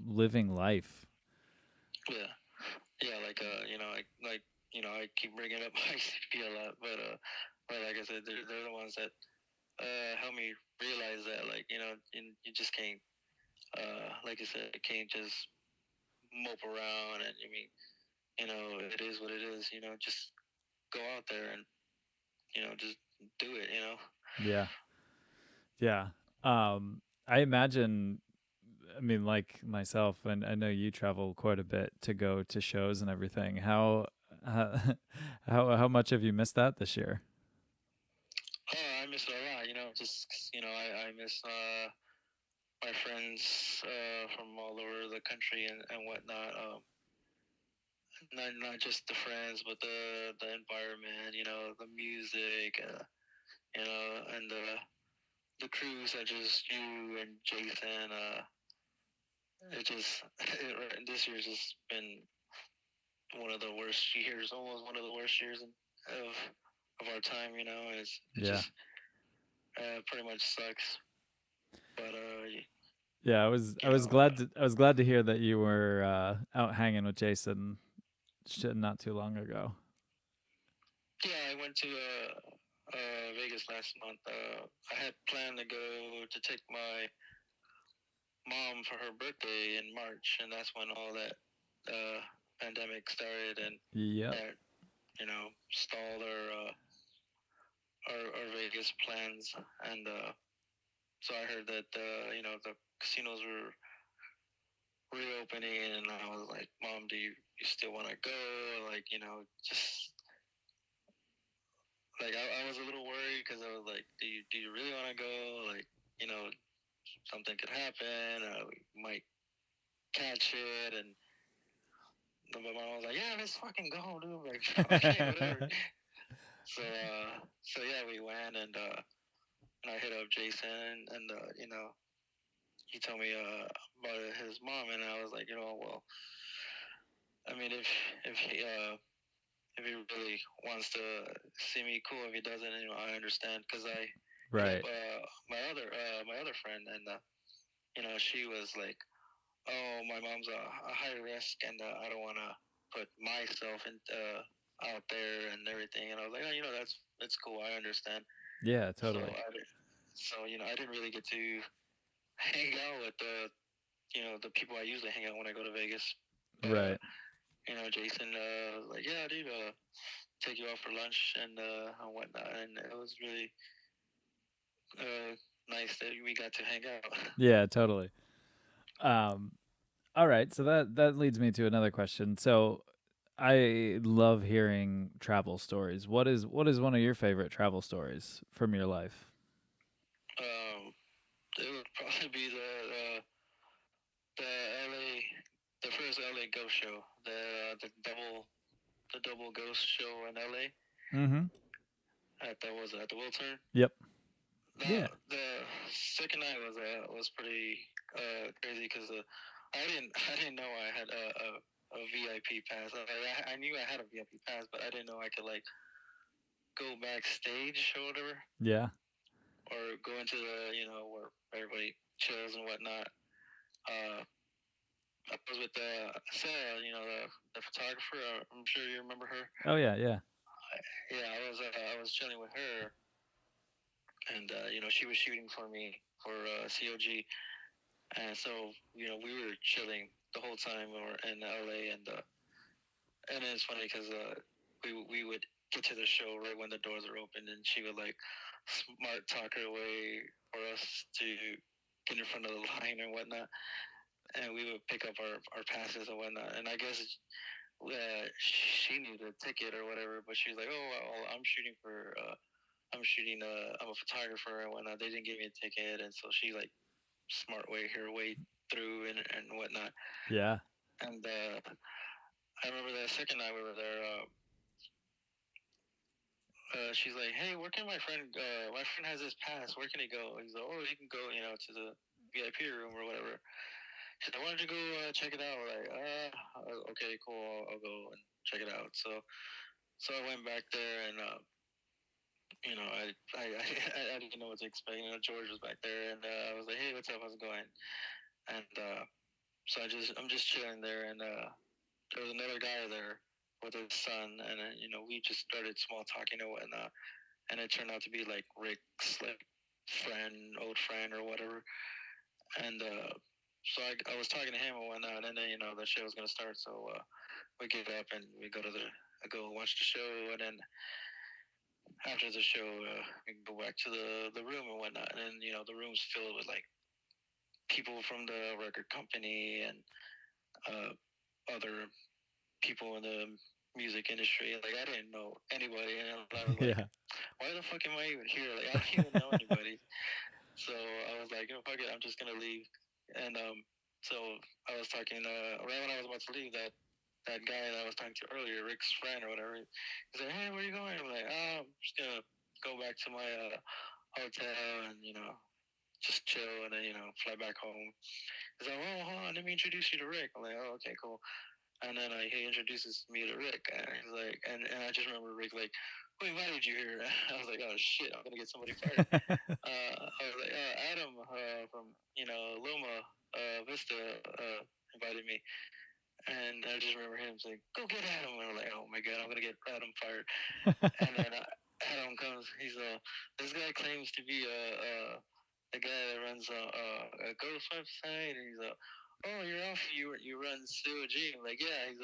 living life. Yeah, yeah. Like I keep bringing up ICP a lot, but like I said, they're the ones that help me realize that, like, you just can't, like I said, can't just mope around. And I mean, it is what it is. Just go out there and just do it. Yeah. Yeah. I imagine, I mean, like myself, and I know you travel quite a bit to go to shows and everything. How how much have you missed that this year? Oh, I miss it a lot. Just 'cause, I miss my friends from all over the country and whatnot. Not just the friends, but the environment. The music. And the crews such as you and Jason. This year's just been one of the worst years, almost one of the worst years of our time. It Yeah. just pretty much sucks. But Yeah, you know, I was glad to hear that you were out hanging with Jason not too long ago. yeah, I went to Vegas last month. I had planned to go to take my mom for her birthday in March, and that's when all that pandemic started, and Yep. that stalled our Vegas plans. And so I heard that the casinos were reopening, and I was like, "Mom, do you still want to go?" Like, just like I was a little worried because I was like, "Do you really want to go? Like, you know, something could happen. We might catch it." And my mom was like, "Yeah, let's fucking go, dude." Like, okay, whatever. So yeah, we went, and I hit up Jason, and he told me about his mom, and I was like, well, I mean, if he if he really wants to see me, cool. If he doesn't, I understand because I hit up Right. my other friend, and she was like, "Oh, my mom's a high risk, and I don't want to put myself in out there and everything." And I was like, "Oh, that's cool. I understand." Yeah, So totally. I didn't really get to hang out with the people I usually hang out when I go to Vegas. But Right. Jason was like, "Yeah, dude, take you out for lunch and whatnot," and it was really uh, nice that we got to hang out. Yeah, totally. Um, all right, so that leads me to another question. So I love hearing travel stories. What is one of your favorite travel stories from your life? It would probably be the LA the first LA Ghost show, the double Ghost show in LA Mm-hmm. at the Wiltern. Yep. Yeah. The second night was pretty crazy because I didn't know I had a VIP pass. I knew I had a VIP pass, but I didn't know I could like go backstage or whatever, Yeah. or go into the where everybody chills and whatnot. Uh, I was with Sarah, the photographer. I'm sure you remember her. Oh yeah, yeah. Yeah, I was chilling with her, and she was shooting for me for COG, and so we were chilling the whole time we were in LA, and it's funny because we would get to the show right when the doors are open, and she would like smart talk her way for us to get in front of the line and whatnot, and we would pick up our passes and whatnot, and I guess she needed a ticket or whatever, but she's like, "Oh, well, I'm a photographer and whatnot. They didn't give me a ticket," and so she like smart way her way through and whatnot. Yeah. And I remember the second night we were there. She's like, "Hey, where can my friend? My friend has this pass. Where can he go?" He's like, "Oh, he can go, to the VIP room or whatever." She's like, "Why don't you go check it out?" We're like, okay, cool. I'll go and check it out. So I went back there and I didn't know what to expect. George was back there and I was like, "Hey, what's up? How's it going?" And so I'm just chilling there and there was another guy there with his son and we just started small talking and whatnot and it turned out to be like Rick's like old friend or whatever. And so I was talking to him and whatnot, and then the show was gonna start. So we get up and we go watch the show, and then after the show, we go back to the room and whatnot, and then the room's filled with like people from the record company and uh, other people in the music industry. Like I didn't know anybody, and I was like, Yeah. why the fuck am I even here? Like I don't even know anybody. So I was like, fuck it, I'm just gonna leave. And so I was talking right when I was about to leave. That guy that I was talking to earlier, Rick's friend or whatever, he's like, "Hey, where are you going?" I'm like, "Oh, I'm just gonna go back to my hotel and just chill and then fly back home." He's like, "Oh, hold on, let me introduce you to Rick." I'm like, "Oh, okay, cool." And then he introduces me to Rick, and he's like, and I just remember Rick like, "Who invited you here?" I was like, "Oh shit, I'm gonna get somebody fired." I was like, Adam from Loma Vista invited me, and I just remember him saying, "Go get Adam," and I'm like, "Oh my god, I'm gonna get Adam fired." And then Adam comes. He's this guy claims to be a guy that runs a ghost website, and he's "Oh, you're Alfie. You run COG." I'm like, "Yeah." He's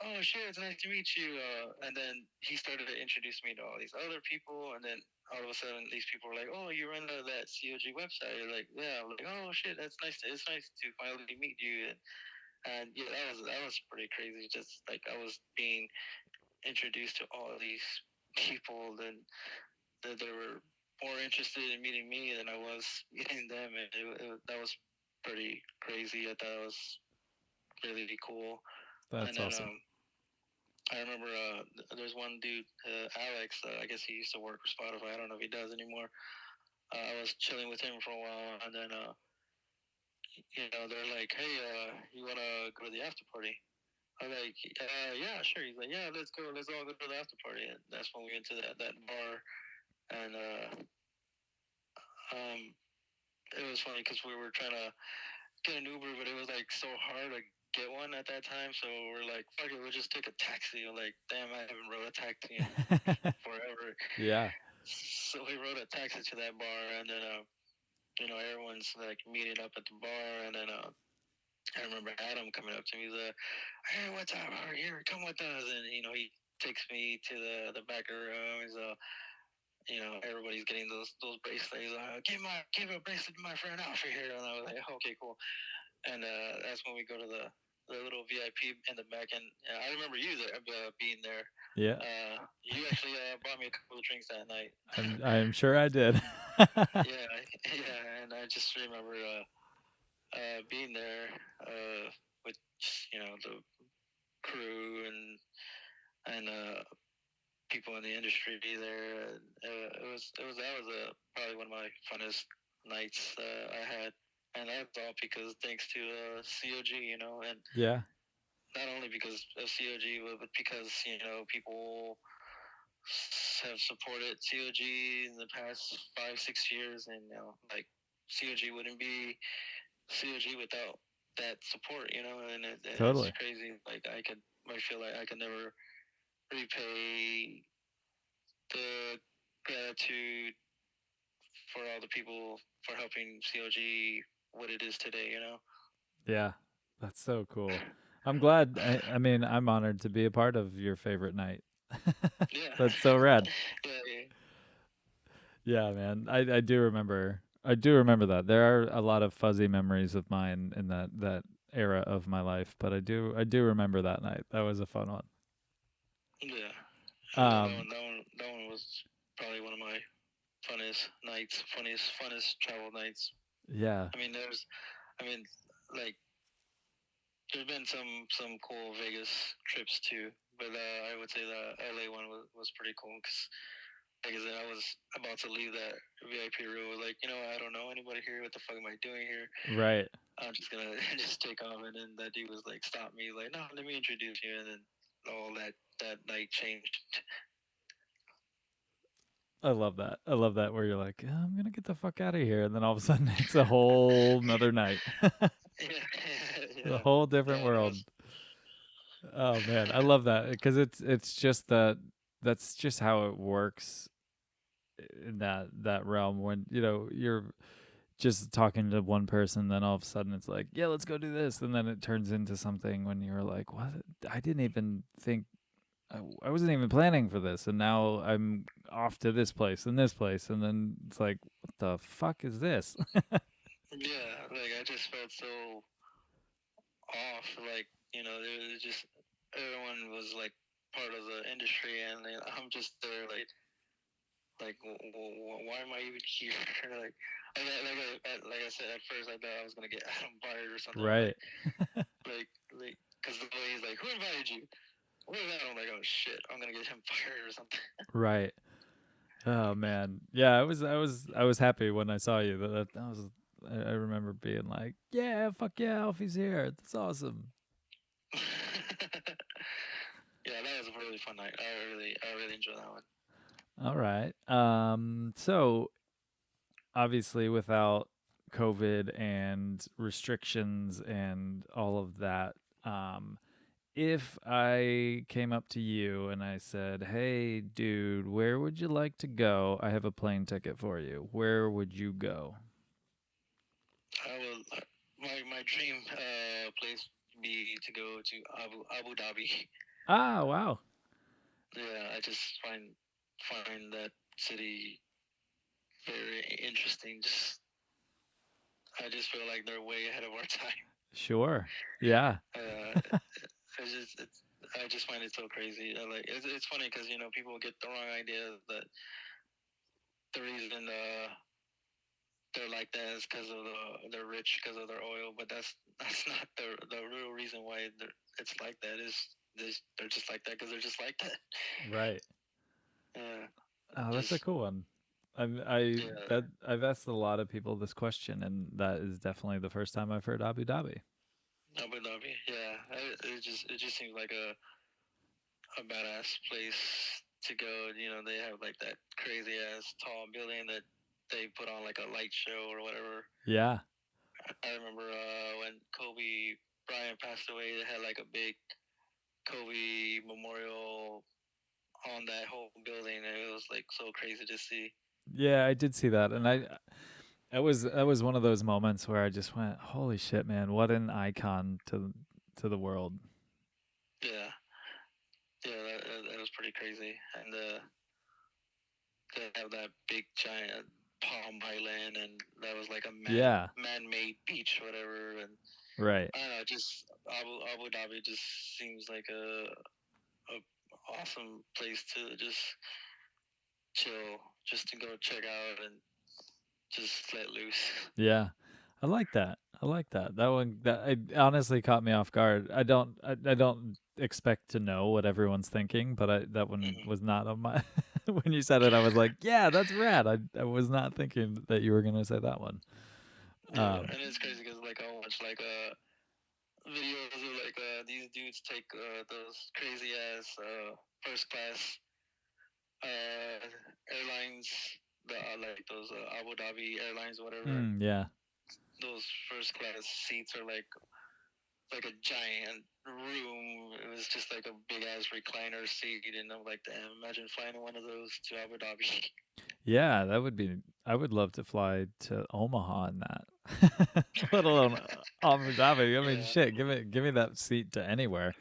"Oh shit, it's nice to meet you." And then he started to introduce me to all these other people, and then all of a sudden these people were like, "Oh, you run that COG website?" You're like, "Yeah." I'm like, "Oh shit, that's nice. It's nice to finally meet you." And yeah, that was pretty crazy. Just like I was being introduced to all these people, then that they were more interested in meeting me than I was meeting them, and that was pretty crazy. I thought it was really cool. And That's then awesome. I remember there's one dude, Alex. I guess he used to work for Spotify. I don't know if he does anymore. I was chilling with him for a while, and then they're like, "Hey, you wanna go to the after party?" I'm like, yeah, sure. He's like, yeah, let's go. Let's all go to the after party. And that's when we went to that bar. And um, it was funny because we were trying to get an Uber, but it was like so hard to get one at that time. So we're like, fuck it, we'll just take a taxi. We're like, damn, I haven't rode a taxi in forever. Yeah. So we rode a taxi to that bar, and then everyone's like meeting up at the bar, and then I remember Adam coming up to me. He's like, "Hey, what's up? Here, come with us." And he takes me to the back of the room. He's everybody's getting those bracelets. He's like, give a bracelet to my friend Alfie here. And I was like, okay, cool. And that's when we go to the little VIP in the back. And I remember you there, being there. Yeah. You actually bought me a couple of drinks that night. I'm sure I did. Yeah, yeah. And I just remember being there with the crew and people in the industry there. It was that was probably one of my funnest nights I had, and that's all because thanks to COG, and Yeah. not only because of COG, but because people have supported COG in the past 5-6 years, and like COG wouldn't be COG without that support, and it's Totally. crazy. Like I feel like I could never repay the gratitude for all the people for helping COG what it is today, Yeah. That's so cool. I'm glad. I mean, I'm honored to be a part of your favorite night. Yeah. That's so rad. Yeah. Yeah, man. I do remember. I do remember that. There are a lot of fuzzy memories of mine in that era of my life, but I do remember that night. That was a fun one. Yeah. That Um, one, that one, that one was probably one of my funnest nights, funnest travel nights. yeah. I mean, like, there's been some cool Vegas trips too, but I would say the LA one was pretty cool because, like I said, I was about to leave that VIP room. Like, I don't know anybody here. What the fuck am I doing here? Right. I'm just gonna just take off. And then that dude was like, stop me, like, no, let me introduce you. And then all that night changed. I love that. I love that where you're like, "Oh, I'm gonna get the fuck out of here, and then all of a sudden it's a whole nother night, Yeah, a yeah, whole different yeah. That world. was Oh man, I love that because it's just that that's just how it works in that realm when you're just talking to one person, then all of a sudden it's like, yeah, let's go do this, and then it turns into something when you're like, what? I didn't even think I wasn't even planning for this, and now I'm off to this place, and then it's like, what the fuck is this? yeah. Like I just felt so off. Like there was just everyone was like part of the industry, and I'm just there like why am I even here? Like I said at first, I thought I was gonna get Adam fired or something. Right, Like because the way he's like, who invited you? What is that? I'm like, oh shit, I'm gonna get him fired or something. right. Oh man, yeah. I was happy when I saw you. That was. I remember being like, yeah, fuck yeah, Alfie's here. That's awesome. Yeah, that was a really fun night. I really enjoyed that one. All right. So obviously, without COVID and restrictions and all of that, if I came up to you and I said, "Hey, dude, where would you like to go? I have a plane ticket for you. Where would you go?" I will. My dream place would be to go to Abu Dhabi. Ah, wow. Yeah, I just find that city very interesting. I just feel like they're way ahead of our time. Sure. Yeah. Uh, I just find it so crazy. Like it's funny because people get the wrong idea that the reason they're like that is because of they're rich because of their oil, but that's not the real reason why it's like that. They're just like that because they're just like that. Right. Yeah, Oh, that's a just cool one. I yeah, that I've asked a lot of people this question, and that is definitely the first time I've heard Abu Dhabi. Abu Dhabi. Yeah, it just seems like a badass place to go. You know, they have like that crazy ass tall building that they put on like a light show or whatever. Yeah. I remember when Kobe Bryant passed away, they had like a big Kobe memorial on that whole building. And it was like so crazy to see. Yeah, I did see that, and that was one of those moments where I just went, "Holy shit, man! What an icon to the world." Yeah, yeah, that was pretty crazy. And they have that big giant palm island, and that was like a Yeah. man-made beach, whatever. And Right. I don't know, just Abu Dhabi just seems like a awesome place to just chill, just to go check out and just let loose. Yeah. I like that. I like that. That one that it honestly caught me off guard. I don't expect to know what everyone's thinking, but that one Hmm. was not on my when you said it I was like, "Yeah, that's rad." I was not thinking that you were going to say that one. Yeah, Um and it's crazy because like I watch like videos of like these dudes take those crazy ass first class airlines, the like those Abu Dhabi airlines, whatever. yeah. Those first class seats are like a giant room. It was just like a big ass recliner seat, and I'm like, damn, imagine flying one of those to Abu Dhabi. Yeah, that would be I would love to fly to Omaha in that. Let alone Abu Dhabi. I mean, Yeah. shit, give me that seat to anywhere.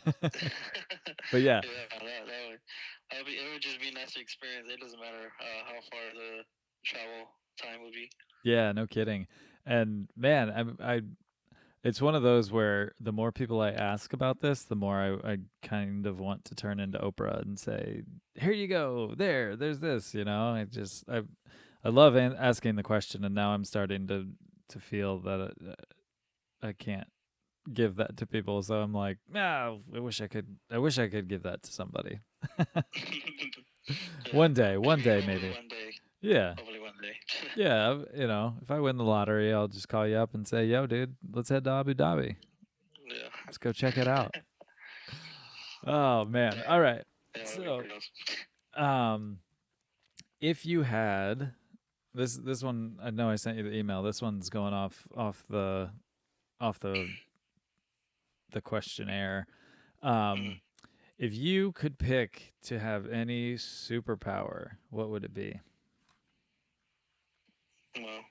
But yeah, Yeah, it would just be a nice experience. It doesn't matter how far the travel time would be. yeah, no kidding. And man, it's one of those where the more people I ask about this, the more I kind of want to turn into Oprah and say, "Here you go. There's this." I love asking the question, and now I'm starting to feel that I can't give that to people. So I'm like, ah, I wish I could. I wish I could give that to somebody. Yeah, One day, hopefully maybe. one day. Yeah, Hopefully one day. yeah. If I win the lottery, I'll just call you up and say, "Yo, dude, let's head to Abu Dhabi. Yeah. Let's go check it out." Oh man. All right. Yeah, that'd be So, pretty awesome. um, if you had this one, I know I sent you the email. This one's going off the questionnaire. Mm. Um, if you could pick to have any superpower, what would it be? Well,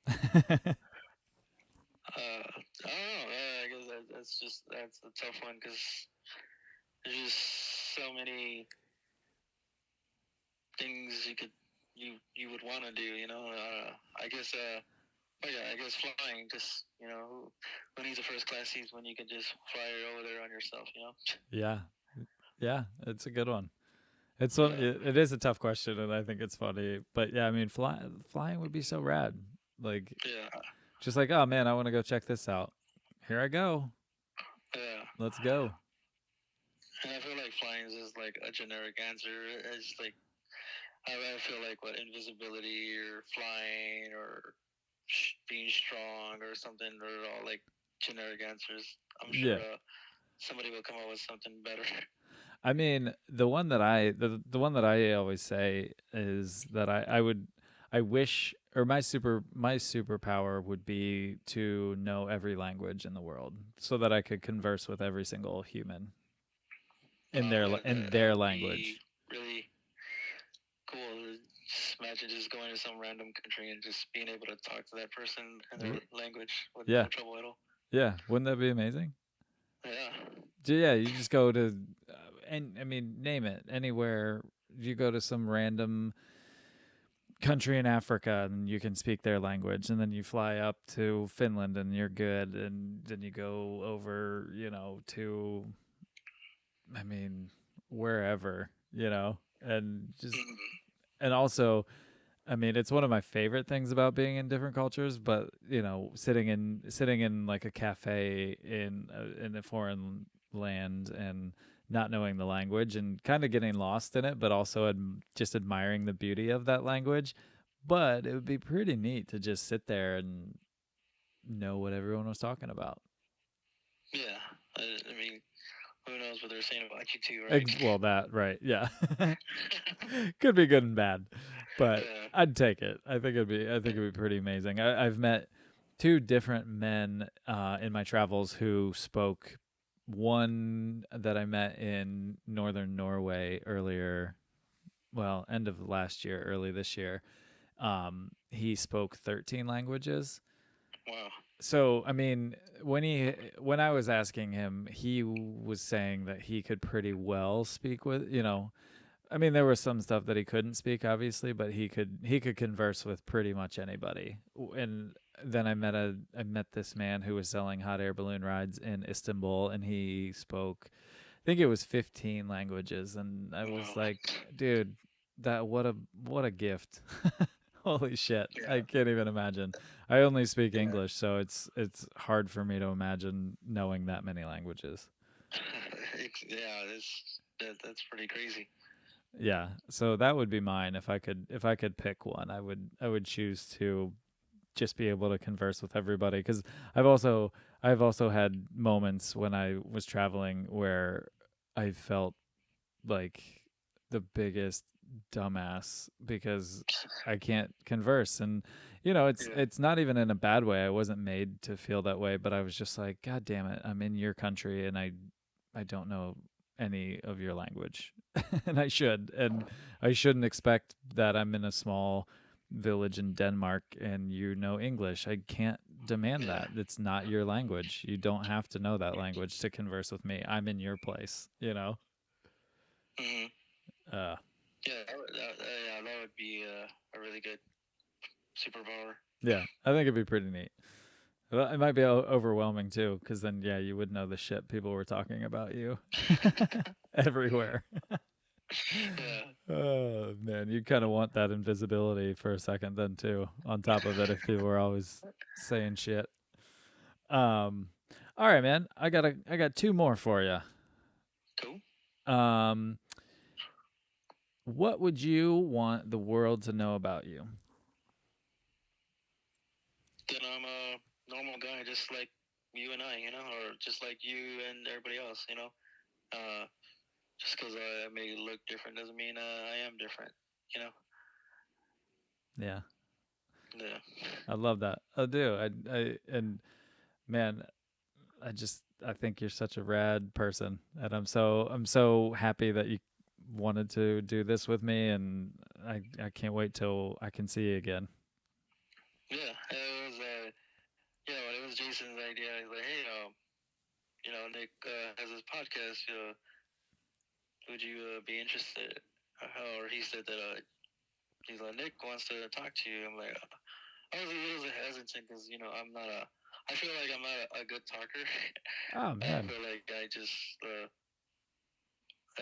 I don't know. I guess that's a tough one because there's just so many things you would want to do. You know, I guess. But yeah, I guess flying. Just who needs a first class seat when you can just fly over there on yourself? You know. Yeah, yeah, it's a good one. Yeah. It is a tough question, and I think it's funny. But yeah, I mean, flying would be so rad. Like, Yeah. just like, oh man, I want to go check this out. Here I go. Yeah. Let's go. And I feel like flying is just like a generic answer. It's just like I feel like what invisibility or flying or being strong or something are all like generic answers. I'm sure Yeah. somebody will come up with something better. I mean, the one that I always say is that I wish or my superpower would be to know every language in the world so that I could converse with every single human in That their would be language. really cool. Just imagine just going to some random country and just being able to talk to that person in their R- language with no Yeah. trouble at all. Yeah, wouldn't that be amazing? Yeah. Yeah, you just go to and I mean, name it, anywhere. You go to some random country in Africa and you can speak their language, and then you fly up to Finland and you're good, and then you go over, to I mean, wherever, and just Mhm. and also, I mean, it's one of my favorite things about being in different cultures, but sitting in like a cafe in a foreign land and not knowing the language and kind of getting lost in it, but also just admiring the beauty of that language. But it would be pretty neat to just sit there and know what everyone was talking about. Yeah, I mean, who knows what they're saying about you too, right? Well, that right, yeah. Could be good and bad, but Yeah. I'd take it. I think it'd be pretty amazing. I've met two different men in my travels who spoke. One that I met in northern Norway earlier, well, end of last year, early this year. He spoke 13 languages. Wow. So, I mean, when I was asking him, he was saying that he could pretty well speak with, I mean, there was some stuff that he couldn't speak, obviously, but he could converse with pretty much anybody. And then I met this man who was selling hot air balloon rides in Istanbul, and he spoke, I think it was 15 languages, and I was Wow. like, dude, that what a gift. Holy shit. I Yeah. can't even imagine. I only speak Yeah. English, so it's hard for me to imagine knowing that many languages. Yeah. That's pretty crazy. Yeah. So that would be mine if I could pick one. I would choose to just be able to converse with everybody cuz I've also had moments when I was traveling where I felt like the biggest dumbass because I can't converse. And Yeah. it's not even in a bad way. I wasn't made to feel that way, but I was just like, god damn it, I'm in your country and I don't know any of your language. And I shouldn't expect that I'm in a small village in Denmark and you know English. I can't demand Yeah. that. It's not your language. You don't have to know that language to converse with me. I'm in your place. Hmm. Uh, Yeah. Yeah. That would be a really good superpower. yeah, I think it'd be pretty neat. Well, it might be overwhelming too, because then yeah, you would know the shit people were talking about you everywhere. Yeah. Oh man, you kind of want that invisibility for a second, then too. On top of it, if people were always saying shit. Um, all right, man, I got two more for you. Cool. Um, what would you want the world to know about you? Then I'm a normal guy, just like you and I, or just like you and everybody else, Uh, just because I may look different doesn't mean I am different, you know. Yeah, Yeah. I love that. I do. And man, I think you're such a rad person, and I'm so happy that you wanted to do this with me, and I can't wait till I can see you again. Yeah. It was it was Jason's idea. He's like, hey, Nick has this podcast. Would you be interested? Or he said that he's like, Nick wants to talk to you. I'm like, I was a little hesitant because I'm not a. I feel like I'm not a good talker. Oh I man, feel like I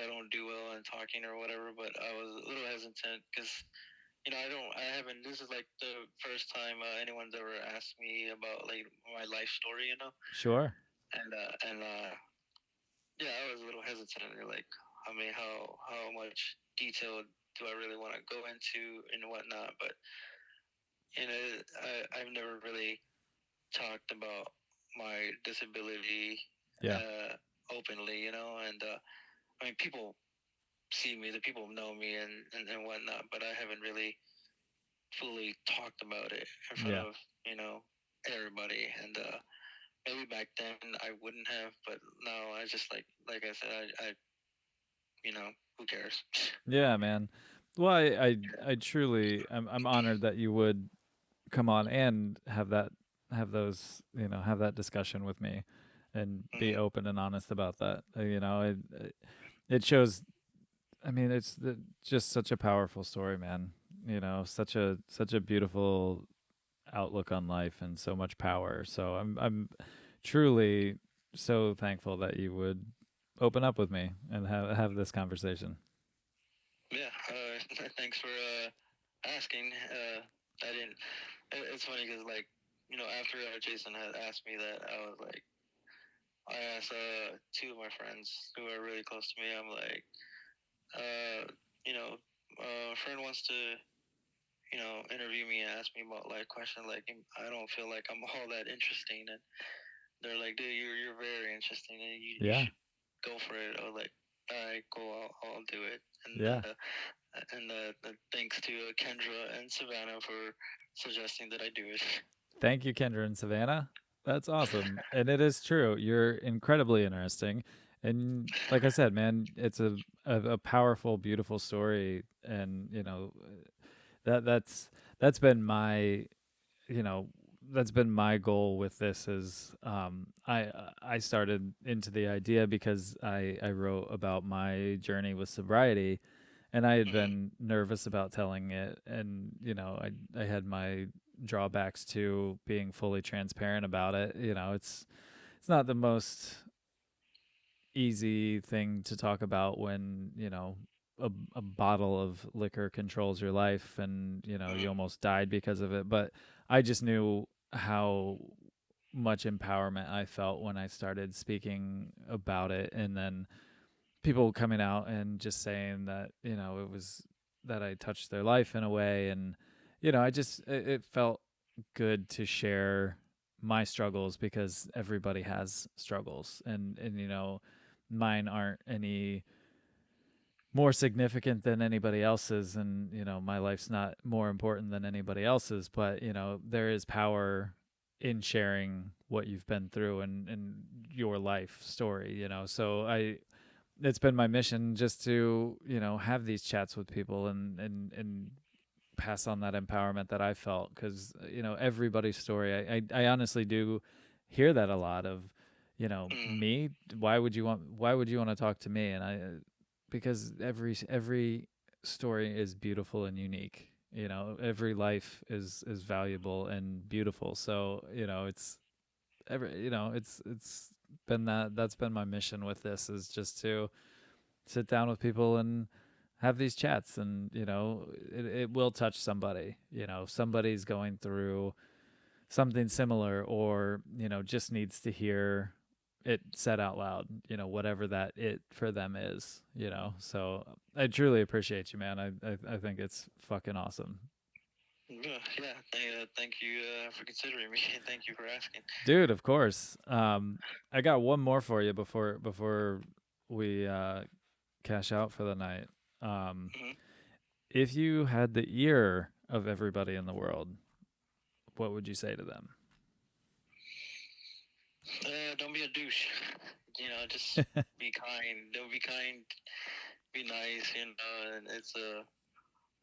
don't do well in talking or whatever. But I was a little hesitant because I haven't. This is like the first time anyone's ever asked me about like my life story. sure. And yeah, I was a little hesitant. Like, I mean, how much detail do I really want to go into and whatnot? But I've never really talked about my disability Yeah, openly, and I mean, people see me, the people know me and whatnot, but I haven't really fully talked about it in front yeah, of everybody. And maybe back then I wouldn't have, but now I just like I said, I who cares? yeah, man. Well, I truly, I'm honored that you would come on and have those, have that discussion with me, and be Mm-hmm. open and honest about that. It shows. I mean, just such a powerful story, man. Such a beautiful outlook on life and so much power. So I'm truly so thankful that you would open up with me and have this conversation. Yeah, thanks for asking. I didn't. It's funny because after Jason had asked me that, I was like, I asked two of my friends who are really close to me. I'm like, uh, a friend wants to interview me and ask me about life questions. Like, I don't feel like I'm all that interesting, and they're like, dude, you're very interesting, and you Yeah. should go for it. I was like, all right, cool, I'll do it. Yeah. And thanks to Kendra and Savannah for suggesting that I do it. Thank you, Kendra and Savannah. That's awesome. And it is true. You're incredibly interesting. And like I said, man, it's a powerful, beautiful story. And, that's been my, you know, that's been my goal with this is I started into the idea because I wrote about my journey with sobriety, and I had Hmm. been nervous about telling it, and I had my drawbacks to being fully transparent about it. It's not the most easy thing to talk about when a bottle of liquor controls your life, and you Hmm. almost died because of it. But I just knew how much empowerment I felt when I started speaking about it, and then people coming out and just saying that it was that I touched their life in a way. And I just it felt good to share my struggles, because everybody has struggles, and mine aren't any more significant than anybody else's, and my life's not more important than anybody else's. But there is power in sharing what you've been through, and your life story. So I it's been my mission just to have these chats with people, and pass on that empowerment that I felt, because everybody's story, I honestly do hear that a lot of, Hmm. me, why would you want to talk to me? And I because every story is beautiful and unique. Every life is valuable and beautiful. So it's been that's been my mission with this, is just to sit down with people and have these chats. And it will touch somebody. If somebody's going through something similar, or just needs to hear it said out loud, whatever that it for them is. So I truly appreciate you, man. I think it's fucking awesome. Yeah. Thank you for considering me, and thank you for asking. Dude, of course. I got one more for you before we cash out for the night. um Hmm. If you had the ear of everybody in the world, what would you say to them? Don't be a douche. Just be kind. Don't be kind. Be nice. And it's a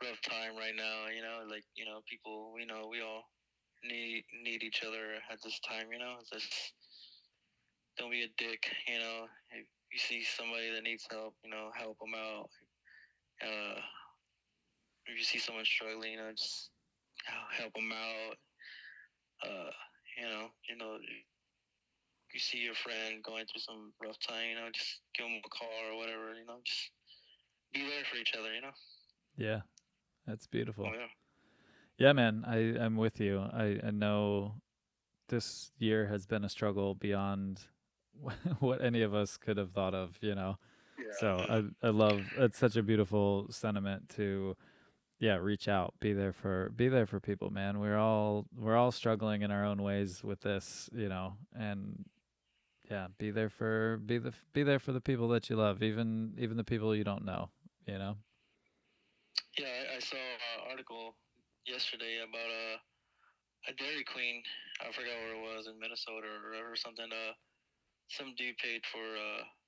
rough time right now. Like people. We all need each other at this time. Just don't be a dick. If you see somebody that needs help, help them out. Uh, if you see someone struggling, just help them out. Uh, you see your friend going through some rough time, just give them a call or whatever. Just be there for each other. Yeah, that's Oh beautiful. yeah. Yeah, man, I'm with you. I know this year has been a struggle beyond what any of us could have thought of. So Yeah. I love, it's such a beautiful sentiment to, yeah, reach out, be there for people, man. We're all struggling in our own ways with this, and yeah, be there for the people that you love, even the people you don't know, you know. Yeah. I saw an article yesterday about a Dairy Queen. I forgot where it was, in Minnesota or something. Some dude paid for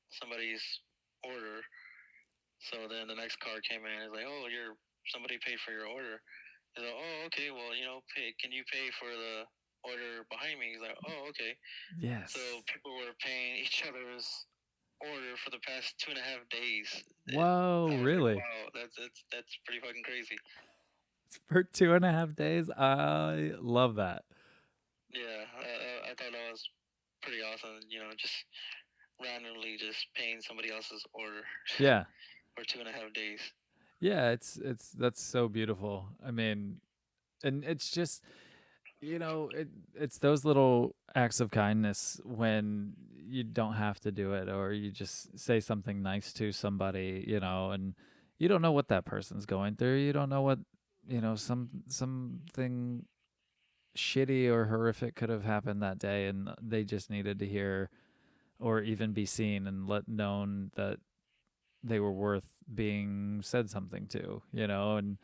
somebody's order. So then the next car came in. It's like, oh, somebody paid for your order. He's like, oh, okay. Well, can you pay for the order behind me? He's like, oh, okay. So Yes. people were paying each other's order for the past 2.5 days. Whoa, I was like, really? wow, that's pretty fucking crazy. For 2.5 days? I love that. Yeah, I thought that was pretty awesome. Just randomly just paying somebody else's order Yeah. for 2.5 days. Yeah, it's that's so beautiful. I mean, and it's just, it's those little acts of kindness when you don't have to do it, or you just say something nice to somebody, and you don't know what that person's going through. You don't know what, something shitty or horrific could have happened that day, and they just needed to hear or even be seen and let known that they were worth being said something to, and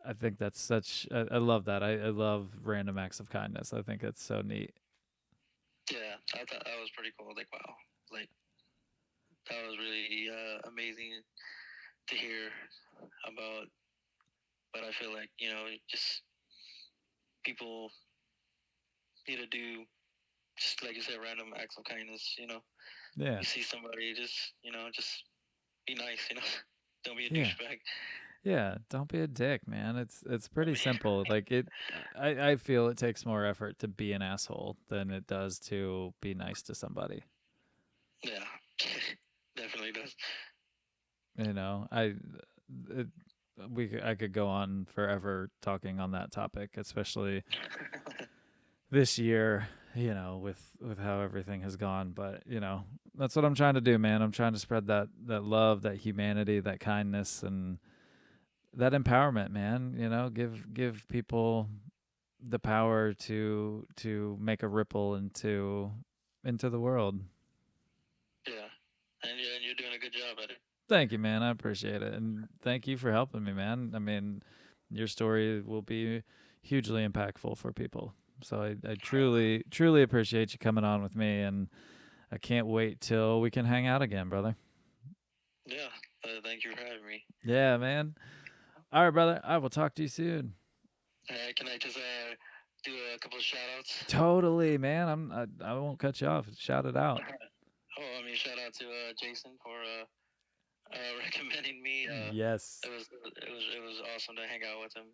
I think that's I love that. I love random acts of kindness. I think it's so neat. Yeah, I thought that was pretty cool. Like, wow, like that was really amazing to hear about. But I feel like just people need to do just like you said, random acts of kindness. Yeah. You see somebody, just be nice. Don't be a Yeah. douchebag. Yeah, don't be a dick, man. It's pretty simple. Like I feel it takes more effort to be an asshole than it does to be nice to somebody. Yeah, definitely does. You know, it, I could go on forever talking on that topic, especially this year, with how everything has gone, but that's what I'm trying to do, man. I'm trying to spread that love, that humanity, that kindness, and that empowerment, man. Give people the power to make a ripple into the world. Yeah, and you're doing a good job at it. Thank you, man. I appreciate it, and thank you for helping me, man. I mean, your story will be hugely impactful for people. So I truly appreciate you coming on with me, and I can't wait till we can hang out again, brother. Yeah, thank you for having me. Yeah, man. All right, brother. I will talk to you soon. Can I just do a couple of shout outs? Totally, man. I won't cut you off. Shout it out. Oh, I mean, shout out to Jason for recommending me. Yes. It was awesome to hang out with him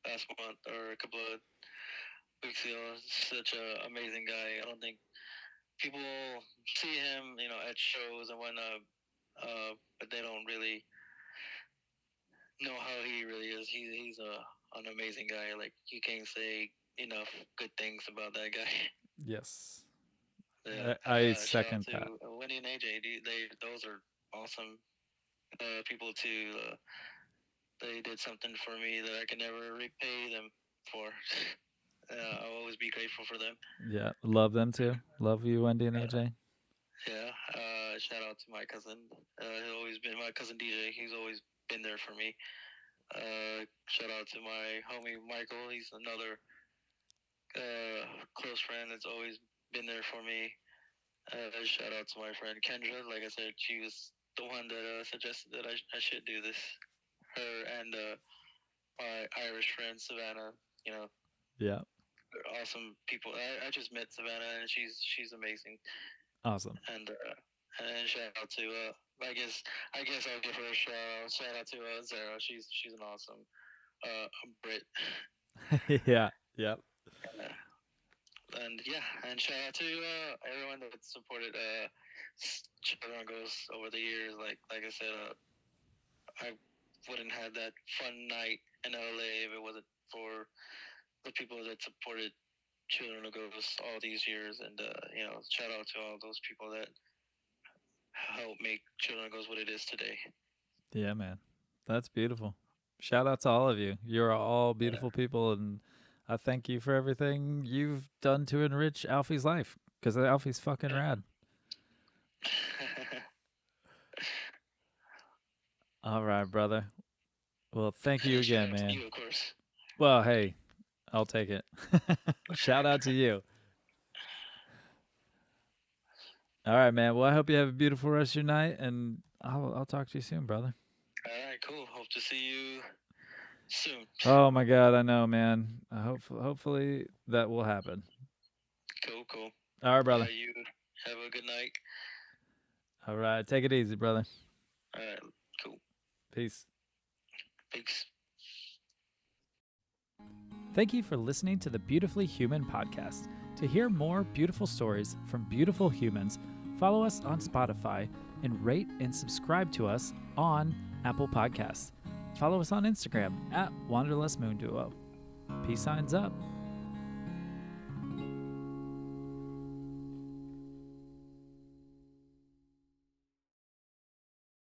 last month or a couple of weeks ago. Such an amazing guy. I don't think people see him, at shows and whatnot, but they don't really know how he really is. He's an amazing guy. Like you can't say enough good things about that guy. Yes. Yeah, I shout out second to that. Wendy and AJ. Those are awesome people too. They did something for me that I can never repay them for. I'll always be grateful for them. Yeah, love them too. Love you, Wendy and AJ. Yeah. Shout out to my cousin. He's always been my cousin DJ. He's always been there for me. Shout out to my homie Michael. He's another close friend that's always been there for me. Shout out to my friend Kendra. Like I said, she was the one that suggested that I should do this. Her and my Irish friend Savannah. Yeah. They're awesome people. I just met Savannah and she's amazing. Awesome. And shout out to I guess I'll give her a shout out. Shout out to Zara. She's an awesome Brit. Yeah. Yep. And yeah, and shout out to everyone that supported Children Ghosts over the years. Like I said, I wouldn't have that fun night in LA if it wasn't for the people that supported Children of Ghosts all these years. And shout out to all those people that helped make Children of Ghosts what it is today. Yeah, man. That's beautiful. Shout out to all of you. You're all beautiful people, and I thank you for everything you've done to enrich Alfie's life, because Alfie's fucking rad. All right, brother. Well, thank you again, man. You, of course. Well, hey, I'll take it. Shout out to you. All right, man. Well, I hope you have a beautiful rest of your night, and I'll talk to you soon, brother. All right, cool. Hope to see you soon. Oh my God, I know, man. Hopefully that will happen. Cool. All right, brother. You have a good night. All right, take it easy, brother. All right, cool. Peace. Thanks. Thank you for listening to the Beautifully Human podcast. To hear more beautiful stories from beautiful humans, follow us on Spotify and rate and subscribe to us on Apple Podcasts. Follow us on Instagram at Wanderlust Moon Duo. Peace signs up.